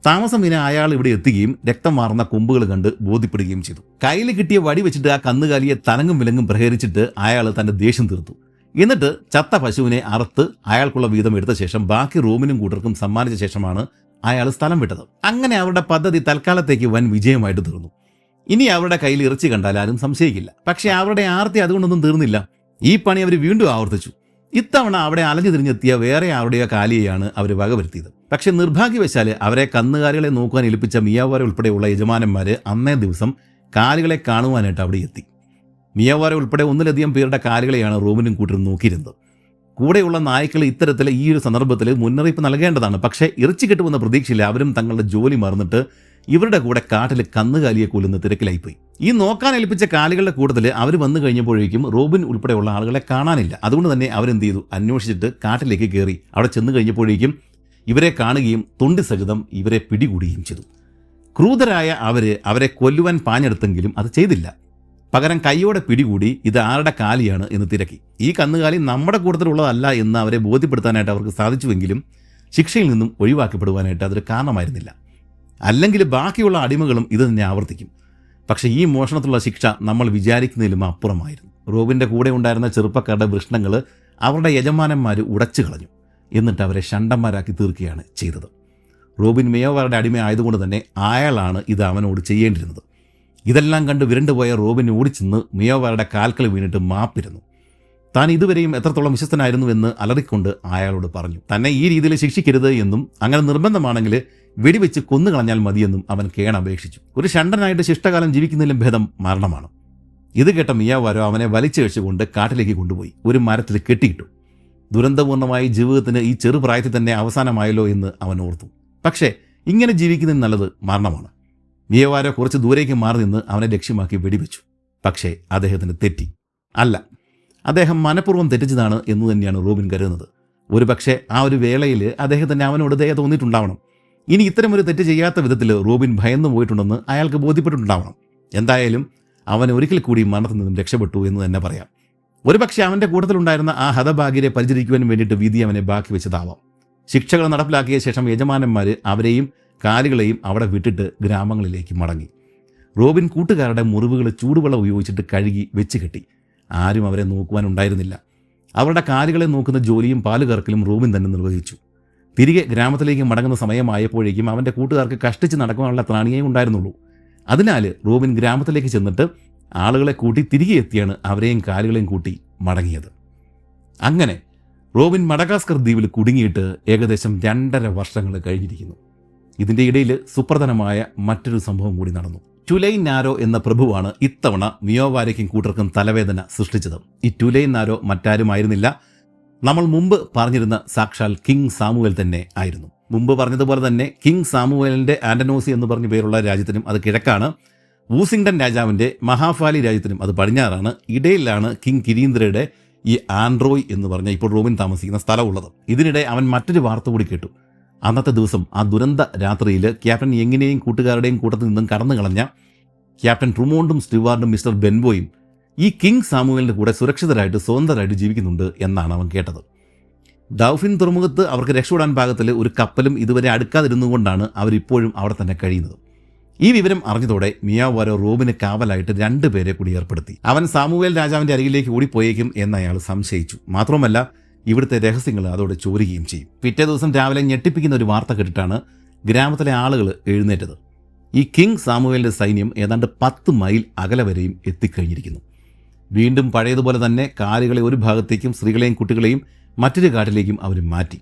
A: താമസം പിന്നെ അയാൾ ഇവിടെ എത്തുകയും രക്തം മാറുന്ന കൊമ്പുകൾ കണ്ട് ബോധ്യപ്പെടുകയും ചെയ്തു. കയ്യിൽ കിട്ടിയ വടി വെച്ചിട്ട് ആ കന്നുകാലിയെ തലങ്ങും വിലങ്ങും പ്രഹരിച്ചിട്ട് അയാൾ തൻ്റെ ദേഷ്യം തീർത്തു. എന്നിട്ട് ചത്ത പശുവിനെ അറുത്ത് അയാൾക്കുള്ള വീതം എടുത്ത ശേഷം ബാക്കി റോമിനും കൂട്ടർക്കും സമ്മാനിച്ച ശേഷമാണ് അയാൾ സ്ഥലം വിട്ടത്. അങ്ങനെ അവരുടെ പദ്ധതി തൽക്കാലത്തേക്ക് വൻ വിജയമായിട്ട് തീർന്നു. ഇനി അവരുടെ കയ്യിൽ ഇറച്ചി കണ്ടാൽ ആരും സംശയിക്കില്ല. പക്ഷേ അവരുടെ ആർത്തി അതുകൊണ്ടൊന്നും തീർന്നില്ല. ഈ പണി അവർ വീണ്ടും ആവർത്തിച്ചു. ഇത്തവണ അവിടെ അലഞ്ഞു തിരിഞ്ഞെത്തിയ വേറെ ആരുടെയോ കാലിയെയാണ് അവർ വകവരുത്തിയത്. പക്ഷെ നിർഭാഗ്യവശാൽ അവരെ കന്നുകാലികളെ നോക്കുവാൻ ഏൽപ്പിച്ച മിയാവാര ഉൾപ്പെടെയുള്ള യജമാനന്മാർ അന്നേ ദിവസം കാലികളെ കാണുവാനായിട്ട് അവിടെ എത്തി. മിയാവാര ഉൾപ്പെടെ 1ലധികം പേരുടെ കാലുകളെയാണ് റോമിനും കൂട്ടരും നോക്കിയിരുന്നത്. കൂടെയുള്ള നായ്ക്കൾ ഇത്തരത്തിൽ ഈ ഒരു സന്ദർഭത്തിൽ മുന്നറിയിപ്പ് നൽകേണ്ടതാണ്. പക്ഷേ ഇറച്ചി കിട്ടുമെന്ന പ്രതീക്ഷയിൽ അവരും തങ്ങളുടെ ജോലി മറന്നിട്ട് ഇവരുടെ കൂടെ കാട്ടിൽ കന്നുകാലിയെ കൊല്ലുന്ന തിരക്കിലായിപ്പോയി. ഈ നോക്കാൻ ഏൽപ്പിച്ച കാലികളുടെ കൂട്ടത്തിൽ അവർ വന്നു കഴിഞ്ഞപ്പോഴേക്കും റോബിൻ ഉൾപ്പെടെയുള്ള ആളുകളെ കാണാനില്ല. അതുകൊണ്ട് തന്നെ അവരെന്ത് ചെയ്തു? അന്വേഷിച്ചിട്ട് കാട്ടിലേക്ക് കയറി. അവിടെ ചെന്ന് കഴിഞ്ഞപ്പോഴേക്കും ഇവരെ കാണുകയും തൊണ്ടി സഹിതം ഇവരെ പിടികൂടുകയും ചെയ്തു. ക്രൂതരായ അവരെ കൊല്ലുവാൻ പാഞ്ഞെടുത്തെങ്കിലും അത് ചെയ്തില്ല. പകരം കൈയോടെ പിടികൂടി ഇത് ആരുടെ കാലിയാണ് എന്ന് തിരക്കി. ഈ കന്നുകാലി നമ്മുടെ കൂട്ടത്തിലുള്ളതല്ല എന്ന് അവരെ ബോധ്യപ്പെടുത്താനായിട്ട് അവർക്ക് സാധിച്ചുവെങ്കിലും ശിക്ഷയിൽ നിന്നും ഒഴിവാക്കപ്പെടുവാനായിട്ട് അതൊരു കാരണമായിരുന്നില്ല. അല്ലെങ്കിൽ ബാക്കിയുള്ള അടിമകളും ഇത് തന്നെ ആവർത്തിക്കും. പക്ഷേ ഈ മോഷണത്തിലുള്ള ശിക്ഷ നമ്മൾ വിചാരിക്കുന്നതിലും അപ്പുറമായിരുന്നു. റോബിൻ്റെ കൂടെ ഉണ്ടായിരുന്ന ചെറുപ്പക്കാരുടെ വൃഷ്ണങ്ങൾ അവരുടെ യജമാനന്മാർ ഉടച്ചു കളഞ്ഞു. എന്നിട്ട് അവരെ ഷണ്ടന്മാരാക്കി തീർക്കുകയാണ് ചെയ്തത്. റോബിൻ മിയോവാരുടെ അടിമ ആയതുകൊണ്ട് തന്നെ അയാളാണ് ഇത് അവനോട് ചെയ്യേണ്ടിരുന്നത്. ഇതെല്ലാം കണ്ട് വിരണ്ടുപോയ റോബിൻ ഓടിച്ചെന്ന് മിയോവാരുടെ കാൽക്കൾ വീണിട്ട് മാപ്പിരുന്നു. താൻ ഇതുവരെയും എത്രത്തോളം വിശ്വസ്തനായിരുന്നുവെന്ന് അലറിക്കൊണ്ട് അയാളോട് പറഞ്ഞു. തന്നെ ഈ രീതിയിൽ ശിക്ഷിക്കരുത് എന്നും അങ്ങനെ നിർബന്ധമാണെങ്കിൽ വെടിവെച്ച് കൊന്നുകളഞ്ഞാൽ മതിയെന്നും അവൻ കേണപേക്ഷിച്ചു. ഒരു ഷണ്ടനായിട്ട് ശിഷ്ടകാലം ജീവിക്കുന്നതിലും ഭേദം മരണമാണ്. ഇത് കേട്ട മിയാവാരോ അവനെ വലിച്ചു കഴിച്ചുകൊണ്ട് കാട്ടിലേക്ക് കൊണ്ടുപോയി ഒരു മരത്തിൽ കെട്ടിയിട്ടു. ദുരന്തപൂർണ്ണമായ ജീവിതത്തിന് ഈ ചെറുപ്രായത്തിൽ തന്നെ അവസാനമായല്ലോ എന്ന് അവൻ ഓർത്തു. പക്ഷേ ഇങ്ങനെ ജീവിക്കുന്നതിന് നല്ലത് മരണമാണ്. മിയവാരോ കുറച്ച് ദൂരേക്ക് മാറി നിന്ന് അവനെ ലക്ഷ്യമാക്കി വെടിവെച്ചു. പക്ഷേ അദ്ദേഹത്തിന് തെറ്റി. അല്ല, അദ്ദേഹം മനഃപൂർവ്വം തെറ്റിച്ചതാണ് എന്ന് തന്നെയാണ് റോബിൻ കരുതുന്നത്. ഒരു പക്ഷേ ആ ഒരു വേളയിൽ അദ്ദേഹത്തിന് അവനോട് ദയ തോന്നിയിട്ടുണ്ടാവണം. ഇനി ഇത്തരമൊരു തെറ്റ് ചെയ്യാത്ത വിധത്തിൽ റോബിൻ ഭയന്നു പോയിട്ടുണ്ടെന്ന് അയാൾക്ക് ബോധ്യപ്പെട്ടിട്ടുണ്ടാവണം. എന്തായാലും അവൻ ഒരിക്കൽ കൂടി മരണത്തിൽ നിന്നും രക്ഷപ്പെട്ടു എന്ന് തന്നെ പറയാം. ഒരുപക്ഷെ അവൻ്റെ കൂട്ടത്തിലുണ്ടായിരുന്ന ആ ഹതഭാഗ്യരെ പരിചരിക്കുവാൻ വേണ്ടിയിട്ട് വിധി അവനെ ബാക്കി വെച്ചതാവാം. ശിക്ഷകൾ നടപ്പിലാക്കിയ ശേഷം യജമാനന്മാർ അവരെയും കാലുകളെയും അവിടെ വിട്ടിട്ട് ഗ്രാമങ്ങളിലേക്ക് മടങ്ങി. റോബിൻ കൂട്ടുകാരുടെ മുറിവുകൾ ചൂടുവെള്ളം ഉപയോഗിച്ചിട്ട് കഴുകി വെച്ച് കെട്ടി. ആരും അവരെ നോക്കുവാനുണ്ടായിരുന്നില്ല. അവരുടെ കാലുകളെ നോക്കുന്ന ജോലിയും പാലുകറക്കലും റോബിൻ തന്നെ നിർവഹിച്ചു. തിരികെ ഗ്രാമത്തിലേക്ക് മടങ്ങുന്ന സമയമായപ്പോഴേക്കും അവൻ്റെ കൂട്ടുകാർക്ക് കഷ്ടിച്ച് നടക്കുവാനുള്ള ത്രാണിയേ ഉണ്ടായിരുന്നുള്ളൂ. അതിനാൽ റോബിൻ ഗ്രാമത്തിലേക്ക് ചെന്നിട്ട് ആളുകളെ കൂട്ടി തിരികെ എത്തിയാണ് അവരെയും കാലുകളെയും കൂട്ടി മടങ്ങിയത്. അങ്ങനെ റോബിൻ മഡഗാസ്കർ ദ്വീപിൽ കുടുങ്ങിയിട്ട് ഏകദേശം 2.5 വർഷങ്ങൾ കഴിഞ്ഞിരിക്കുന്നു. ഇതിൻ്റെ ഇടയിൽ സുപ്രധാനമായ മറ്റൊരു സംഭവം കൂടി നടന്നു. ടുലൈൻ നാരോ എന്ന പ്രഭുവാണ് ഇത്തവണ മിയോവാരയ്ക്കും കൂട്ടർക്കും തലവേദന സൃഷ്ടിച്ചത്. ഈ ടുലൈൻ നാരോ മറ്റാരുമായിരുന്നില്ല, നമ്മൾ മുമ്പ് പറഞ്ഞിരുന്ന സാക്ഷാൽ കിങ് സാമുവേൽ തന്നെ ആയിരുന്നു. മുമ്പ് പറഞ്ഞതുപോലെ തന്നെ കിങ് സാമുവേലിൻ്റെ ആൻഡനോസി എന്ന് പറഞ്ഞ പേരുള്ള രാജ്യത്തിനും അത് കിഴക്കാണ്, വൂസിംഗ്ടൺ രാജാവിൻ്റെ മഹാഫാലി രാജ്യത്തിനും അത് പടിഞ്ഞാറാണ്, ഇടയിലാണ് കിങ് കിരീന്ദ്രയുടെ ഈ ആൻഡ്രോയ് എന്ന് പറഞ്ഞ ഇപ്പോൾ റോബിൻ താമസിക്കുന്ന സ്ഥലമുള്ളത്. ഇതിനിടെ അവൻ മറ്റൊരു വാർത്ത കൂടി കേട്ടു. അന്നത്തെ ദിവസം ആ ദുരന്ത രാത്രിയിൽ ക്യാപ്റ്റൻ യങ്ങിനെയും കൂട്ടുകാരുടെയും കൂട്ടത്തിൽ നിന്നും കടന്നു കളഞ്ഞ ക്യാപ്റ്റൻ ട്രുമോണ്ടും സ്റ്റുവാർഡും മിസ്റ്റർ ബെൻബോയും ഈ കിങ് സാമുവേലിൻ്റെ കൂടെ സുരക്ഷിതരായിട്ട് സ്വതന്ത്രരായിട്ട് ജീവിക്കുന്നുണ്ട് എന്നാണ് അവൻ കേട്ടത്. ഡൗഫിൻ തുറമുഖത്ത് അവർക്ക് രക്ഷപ്പെടാൻ പാകത്തിൽ ഒരു കപ്പലും ഇതുവരെ അടുക്കാതിരുന്നുകൊണ്ടാണ് അവരിപ്പോഴും അവിടെ തന്നെ കഴിയുന്നത്. ഈ വിവരം അറിഞ്ഞതോടെ മിയാവാരോ റോബിന് കാവലായിട്ട് 2 പേരെ കൂടി ഏർപ്പെടുത്തി. അവൻ സാമുവേൽ രാജാവിൻ്റെ അരികിലേക്ക് ഓടിപ്പോയേക്കും എന്ന് അയാൾ സംശയിച്ചു. മാത്രമല്ല ഇവിടുത്തെ രഹസ്യങ്ങൾ അതോടെ ചോരുകയും ചെയ്യും. പിറ്റേ ദിവസം രാവിലെ ഞെട്ടിപ്പിക്കുന്ന ഒരു വാർത്ത കേട്ടിട്ടാണ് ഗ്രാമത്തിലെ ആളുകൾ എഴുന്നേറ്റത്. ഈ കിങ് സാമുവേലിൻ്റെ സൈന്യം ഏതാണ്ട് 10 മൈൽ അകലെ വരെയും എത്തിക്കഴിഞ്ഞിരിക്കുന്നു. വീണ്ടും പഴയതുപോലെ തന്നെ കാലുകളെ ഒരു ഭാഗത്തേക്കും സ്ത്രീകളെയും കുട്ടികളെയും മറ്റൊരു കാട്ടിലേക്കും അവർ മാറ്റി.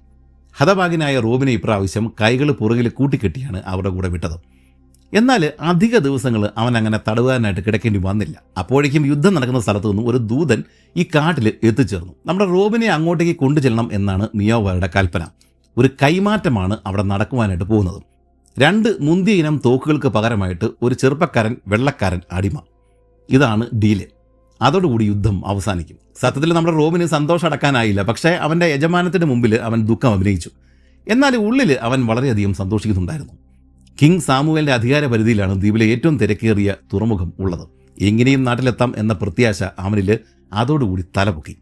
A: ഹതഭാഗ്യനായ റോബിനെ ഇപ്രാവശ്യം കൈകൾ പുറകിൽ കൂട്ടിക്കെട്ടിയാണ് അവരുടെ കൂടെ വിട്ടത്. എന്നാൽ അധിക ദിവസങ്ങൾ അവൻ അങ്ങനെ തടവുകാരനായിട്ട് കിടക്കേണ്ടി വന്നില്ല. അപ്പോഴേക്കും യുദ്ധം നടക്കുന്ന സ്ഥലത്തു നിന്നും ഒരു ദൂതൻ ഈ കാട്ടിൽ എത്തിച്ചേർന്നു. നമ്മുടെ റോബിനെ അങ്ങോട്ടേക്ക് കൊണ്ടുചെല്ലണം എന്നാണ് മിയോവാരുടെ കൽപ്പന. ഒരു കൈമാറ്റമാണ് അവിടെ നടക്കുവാനായിട്ട് പോകുന്നത്. 2 മുന്തിയ ഇനം തോക്കുകൾക്ക് പകരമായിട്ട് ഒരു ചെറുപ്പക്കാരൻ വെള്ളക്കാരൻ അടിമ. ഇതാണ് ഡീല്. അതോടുകൂടി യുദ്ധം അവസാനിക്കും. സത്യത്തിൽ നമ്മുടെ റോബിന് സന്തോഷം അടക്കാനായില്ല. പക്ഷേ അവൻ്റെ യജമാനത്തിൻ്റെ മുമ്പിൽ അവൻ ദുഃഖം അഭിനയിച്ചു. എന്നാൽ ഉള്ളിൽ അവൻ വളരെയധികം സന്തോഷിക്കുന്നുണ്ടായിരുന്നു. കിങ് സാമുവേലിൻ്റെ അധികാര പരിധിയിലാണ് ദ്വീപിലെ ഏറ്റവും തിരക്കേറിയ തുറമുഖം ഉള്ളത്. എങ്ങനെയും നാട്ടിലെത്താം എന്ന പ്രത്യാശ അവനിൽ അതോടുകൂടി തലപൊക്കി.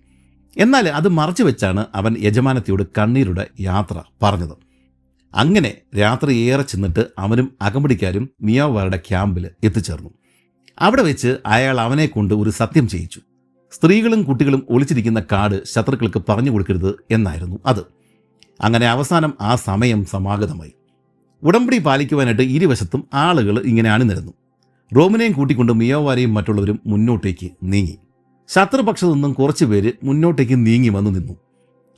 A: എന്നാൽ അത് മറച്ചു വെച്ചാണ് അവൻ യജമാനത്തിയോട് കണ്ണീരുടെ യാത്ര പറഞ്ഞത്. അങ്ങനെ രാത്രി ഏറെ ചെന്നിട്ട് അവനും അകമ്പടിക്കാരും മിയാവാരുടെ ക്യാമ്പിൽ എത്തിച്ചേർന്നു. അവിടെ വെച്ച് അയാൾ അവനെ കൊണ്ട് ഒരു സത്യം ചെയ്യിച്ചു. സ്ത്രീകളും കുട്ടികളും ഒളിച്ചിരിക്കുന്ന കാട് ശത്രുക്കൾക്ക് പറഞ്ഞു കൊടുക്കരുത് എന്നായിരുന്നു അത്. അങ്ങനെ അവസാനം ആ സമയം സമാഗതമായി. ഉടമ്പടി പാലിക്കുവാനായിട്ട് ഇരുവശത്തും ആളുകൾ ഇങ്ങനെ അണിനിരന്നു. റോമിനെയും കൂട്ടിക്കൊണ്ട് മിയോവാരയും മറ്റുള്ളവരും മുന്നോട്ടേക്ക് നീങ്ങി. ശത്രുപക്ഷത്തു നിന്നും കുറച്ചു പേര് മുന്നോട്ടേക്ക് നീങ്ങി വന്നു നിന്നു.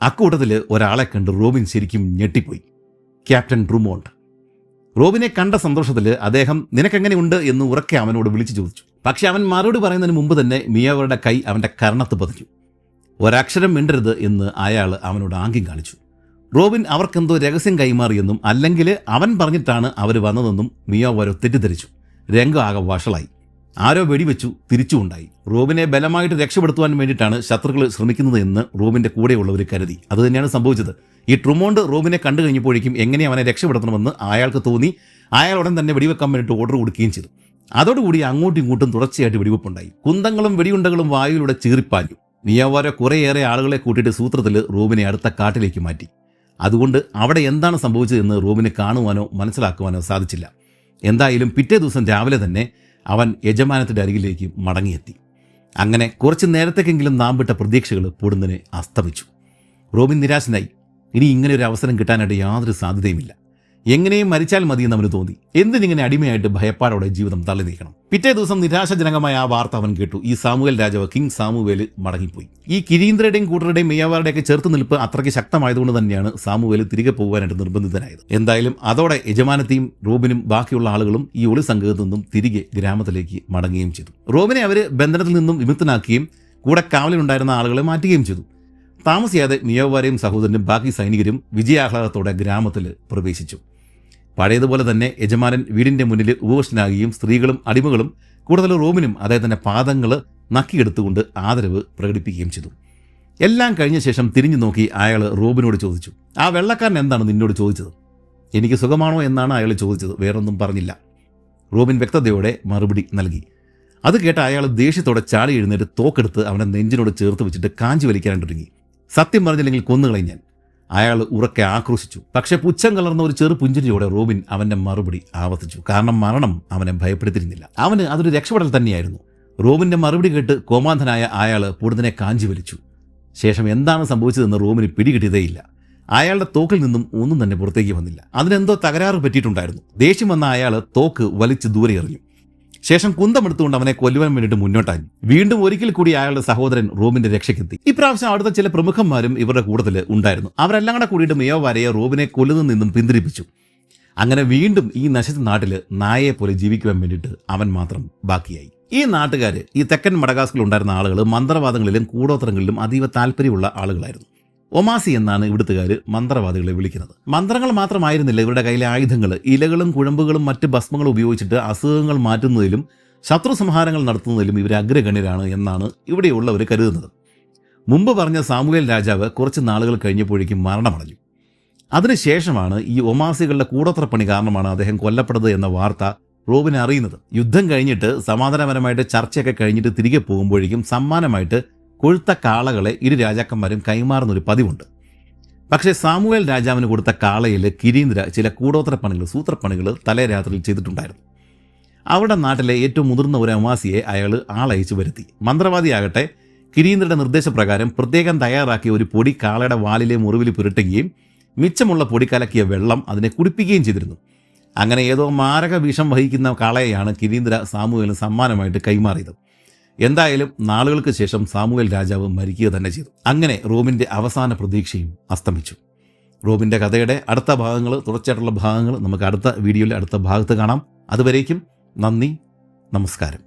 A: അക്കൂട്ടത്തിൽ ഒരാളെ കണ്ട് റോബിൻ ശരിക്കും ഞെട്ടിപ്പോയി. ക്യാപ്റ്റൻ ട്രുമോണ്ട്. റോബിനെ കണ്ട സന്തോഷത്തിൽ അദ്ദേഹം നിനക്കെങ്ങനെയുണ്ട് എന്ന് ഉറക്കെ അവനോട് വിളിച്ചു ചോദിച്ചു. പക്ഷെ അവൻ മറുപടി പറയുന്നതിന് മുമ്പ് തന്നെ മിയോവരുടെ കൈ അവൻ്റെ കർണത്ത് പതിച്ചു. ഒരക്ഷരം മിണ്ടരുത് എന്ന് അയാൾ അവനോട് ആംഗ്യം കാണിച്ചു. റോബിൻ അവർക്കെന്തോ രഹസ്യം കൈമാറിയെന്നും അല്ലെങ്കിൽ അവൻ പറഞ്ഞിട്ടാണ് അവർ വന്നതെന്നും മിയോവരോ തെറ്റിദ്ധരിച്ചു. രംഗം ആകെ വഷളായി. ആരോ വെടിവെച്ചു തിരിച്ചുണ്ടായി. റോബിനെ ബലമായിട്ട് രക്ഷപ്പെടുത്തുവാൻ വേണ്ടിയിട്ടാണ് ശത്രുക്കൾ ശ്രമിക്കുന്നത് എന്ന് റോബിൻ്റെ കൂടെയുള്ളവർ കരുതി. അതുതന്നെയാണ് സംഭവിച്ചത്. ഈ ട്രുമോണ്ട് റോബിനെ കണ്ടു കഴിഞ്ഞപ്പോഴേക്കും എങ്ങനെ അവനെ രക്ഷപ്പെടുത്തണമെന്ന് അയാൾക്ക് തോന്നി. അയാൾ ഉടൻ തന്നെ വെടിവെക്കാൻ വേണ്ടിയിട്ട് ഓർഡർ കൊടുക്കുകയും ചെയ്തു. അതോടുകൂടി അങ്ങോട്ടും ഇങ്ങോട്ടും തുടർച്ചയായിട്ട് വെടിവെപ്പുണ്ടായി. കുന്തങ്ങളും വെടിയുണ്ടകളും വായുവിലൂടെ ചീറിപ്പാഞ്ഞു. മിയോവാരോ കുറേയേറെ ആളുകളെ കൂട്ടിയിട്ട് സൂത്രത്തിൽ റോബിനെ അടുത്ത കാട്ടിലേക്ക് മാറ്റി. അതുകൊണ്ട് അവിടെ എന്താണ് സംഭവിച്ചതെന്ന് റോബിന് കാണുവാനോ മനസ്സിലാക്കുവാനോ സാധിച്ചില്ല. എന്തായാലും പിറ്റേ ദിവസം രാവിലെ തന്നെ അവൻ യജമാനത്തിൻ്റെ അരികിലേക്ക് മടങ്ങിയെത്തി. അങ്ങനെ കുറച്ച് നേരത്തേക്കെങ്കിലും നാം വിട്ട പ്രതീക്ഷകൾ പൊടുന്നതിനെ അസ്തമിച്ചു. റോബിൻ നിരാശനായി. ഇനി ഇങ്ങനെ ഒരു അവസരം കിട്ടാനായിട്ട് യാതൊരു സാധ്യതയുമില്ല. എങ്ങനെയും മരിച്ചാൽ മതിയെന്ന് അവന് തോന്നി. എന്തിനിങ്ങനെ അടിമയായിട്ട് ഭയപ്പാടോടെ ജീവിതം തള്ളി നീക്കണം. പിറ്റേ ദിവസം നിരാശാജനകമായ ആ വാർത്ത അവൻ കേട്ടു. ഈ സാമുവേൽ രാജാവ് കിങ് സാമുവേൽ മടങ്ങിപ്പോയി. ഈ കിരീന്ദ്രയുടെയും കൂട്ടരുടെയും മിയാവാരുടെയൊക്കെ ചെറുത്ത് നിൽപ്പ് അത്രയ്ക്ക് ശക്തമായതുകൊണ്ട് തന്നെയാണ് സാമുവേൽ തിരികെ പോകാനായിട്ട് നിർബന്ധിതനായത്. എന്തായാലും അതോടെ യജമാനത്തെയും റോബിനും ബാക്കിയുള്ള ആളുകളും ഈ ഒളി സംഘത്തിൽ നിന്നും തിരികെ ഗ്രാമത്തിലേക്ക് മടങ്ങുകയും ചെയ്തു. റോബിനെ അവർ ബന്ധനത്തിൽ നിന്നും വിമുക്തനാക്കുകയും കൂടെ കാവലിലുണ്ടായിരുന്ന ആളുകളെ മാറ്റുകയും ചെയ്തു. താമസിയാതെ മിയോവാരയും സഹോദരനും ബാക്കി സൈനികരും വിജയാഹ്ലാദത്തോടെ ഗ്രാമത്തിൽ പ്രവേശിച്ചു. പഴയതുപോലെ തന്നെ യജമാനൻ വീടിന്റെ മുന്നിൽ ഉപവിഷ്ടനാകുകയും സ്ത്രീകളും അടിമകളും കൂടുതൽ റോബിനും അദ്ദേഹത്തിന്റെ പാദങ്ങൾ നക്കിയെടുത്തുകൊണ്ട് ആദരവ് പ്രകടിപ്പിക്കുകയും ചെയ്തു. എല്ലാം കഴിഞ്ഞ ശേഷം തിരിഞ്ഞു നോക്കി അയാൾ റോബിനോട് ചോദിച്ചു, ആ വെള്ളക്കാരൻ എന്താണ് നിന്നോട് ചോദിച്ചത്? എനിക്ക് സുഖമാണോ എന്നാണ് അയാൾ ചോദിച്ചത്, വേറൊന്നും പറഞ്ഞില്ല. റോബിൻ വ്യക്തതയോടെ മറുപടി നൽകി. അത് കേട്ട് അയാൾ ദേഷ്യത്തോടെ ചാടി എഴുന്നേറ്റ് തോക്കെടുത്ത് അവനെ നെഞ്ചിനോട് ചേർത്ത് വെച്ചിട്ട് കാഞ്ചി വലിക്കാനൊരുങ്ങി. സത്യം പറഞ്ഞില്ലെങ്കിൽ കൊന്നുകളയും ഞാൻ, അയാൾ ഉറക്കെ ആക്രോശിച്ചു. പക്ഷെ പുച്ഛം കലർന്ന ഒരു ചെറു പുഞ്ചിരിയോടെ റോബിൻ അവന്റെ മറുപടി ആവർത്തിച്ചു. കാരണം മരണം അവനെ ഭയപ്പെടുത്തിയിരുന്നില്ല. അവന് അതൊരു രക്ഷപ്പെടൽ തന്നെയായിരുന്നു. റോബിന്റെ മറുപടി കേട്ട് കോമാന്തനായ അയാൾ പൊടുതിനെ കാഞ്ചി വലിച്ചു. ശേഷം എന്താണ് സംഭവിച്ചതെന്ന് റോബിന് പിടികിട്ടിയതേയില്ല. അയാളുടെ തോക്കിൽ നിന്നും ഒന്നും തന്നെ പുറത്തേക്ക് വന്നില്ല. അതിനെന്തോ തകരാറ് പറ്റിയിട്ടുണ്ടായിരുന്നു. ദേഷ്യം വന്ന അയാൾ തോക്ക് വലിച്ച് ദൂരെ എറിഞ്ഞു. ശേഷം കുന്തമെടുത്തുകൊണ്ട് അവനെ കൊല്ലുവാൻ വേണ്ടിയിട്ട് മുന്നോട്ടായി. വീണ്ടും ഒരിക്കൽ കൂടി അയാളുടെ സഹോദരൻ റോബിന്റെ രക്ഷയ്ക്കെത്തി. ഇപ്രാവശ്യം അടുത്ത ചില പ്രമുഖന്മാരും ഇവരുടെ കൂട്ടത്തിൽ ഉണ്ടായിരുന്നു. അവരെല്ലാം കൂടെ കൂടിയിട്ട് മിയോവാരയെ റോബിനെ കൊല്ലുന്നതിൽ നിന്നും പിന്തിരിപ്പിച്ചു. അങ്ങനെ വീണ്ടും ഈ നശിച്ച നാട്ടിൽ നായയെ പോലെ ജീവിക്കുവാൻ വേണ്ടിയിട്ട് അവൻ മാത്രം ബാക്കിയായി. ഈ നാട്ടുകാർ, ഈ തെക്കൻ മഡഗാസ്കറിൽ ഉണ്ടായിരുന്ന ആളുകൾ മന്ത്രവാദങ്ങളിലും കൂടോത്രങ്ങളിലും അതീവ താല്പര്യമുള്ള ആളുകളായിരുന്നു. ഒമാസി എന്നാണ് ഇവിടുത്തുകാർ മന്ത്രവാദികളെ വിളിക്കുന്നത്. മന്ത്രങ്ങൾ മാത്രമായിരുന്നില്ല ഇവരുടെ കയ്യിലെ ആയുധങ്ങൾ. ഇലകളും കുഴമ്പുകളും മറ്റ് ഭസ്മങ്ങളും ഉപയോഗിച്ചിട്ട് അസുഖങ്ങൾ മാറ്റുന്നതിലും ശത്രു സംഹാരങ്ങൾ നടത്തുന്നതിലും ഇവർ അഗ്രഗണ്യരാണ് എന്നാണ് ഇവിടെയുള്ളവർ കരുതുന്നത്. മുമ്പ് പറഞ്ഞ സാമുവേൽ രാജാവ് കുറച്ച് നാളുകൾ കഴിഞ്ഞപ്പോഴേക്കും മരണമടഞ്ഞു. അതിനുശേഷമാണ് ഈ ഒമാസികളുടെ കൂടോത്രപ്പണി കാരണമാണ് അദ്ദേഹം കൊല്ലപ്പെട്ടത് എന്ന വാർത്ത റോബിനെ അറിയുന്നത്. യുദ്ധം കഴിഞ്ഞിട്ട് സമാധാനപരമായിട്ട് ചർച്ചയൊക്കെ കഴിഞ്ഞിട്ട് തിരികെ പോകുമ്പോഴേക്കും സമ്മാനമായിട്ട് കൊഴുത്ത കാളകളെ ഇരു രാജാക്കന്മാരും കൈമാറുന്നൊരു പതിവുണ്ട്. പക്ഷേ സാമുവേൽ രാജാവിന് കൊടുത്ത കാളയിൽ കിരീന്ദ്ര ചില കൂടോത്രപ്പണികൾ, സൂത്രപ്പണികൾ തലേ രാത്രിയിൽ ചെയ്തിട്ടുണ്ടായിരുന്നു. അവരുടെ നാട്ടിലെ ഏറ്റവും മുതിർന്ന ഒരു ഒമാസിയെ അയാൾ ആളയച്ചു വരുത്തി. മന്ത്രവാദിയാകട്ടെ കിരീന്ദ്രയുടെ നിർദ്ദേശപ്രകാരം പ്രത്യേകം തയ്യാറാക്കിയ ഒരു പൊടി കാളയുടെ വാലിലെ മുറിവിൽ പുരട്ടുകയും മിച്ചമുള്ള പൊടി കലക്കിയ വെള്ളം അതിനെ കുടിപ്പിക്കുകയും ചെയ്തിരുന്നു. അങ്ങനെ ഏതോ മാരക വിഷം വഹിക്കുന്ന കാളയെയാണ് കിരീന്ദ്ര സാമുവേലിന് സമ്മാനമായിട്ട് കൈമാറിയത്. എന്തായാലും നാളുകൾക്ക് ശേഷം സാമുവേൽ രാജാവ് മരിക്കുക തന്നെ ചെയ്തു. അങ്ങനെ റോബിന്റെ അവസാന പ്രതീക്ഷയും അസ്തമിച്ചു. റോബിന്റെ കഥയുടെ അടുത്ത ഭാഗങ്ങൾ, തുടർച്ചയായിട്ടുള്ള ഭാഗങ്ങൾ നമുക്ക് അടുത്ത വീഡിയോയിൽ അടുത്ത ഭാഗത്ത് കാണാം. അതുവരേക്കും നന്ദി, നമസ്കാരം.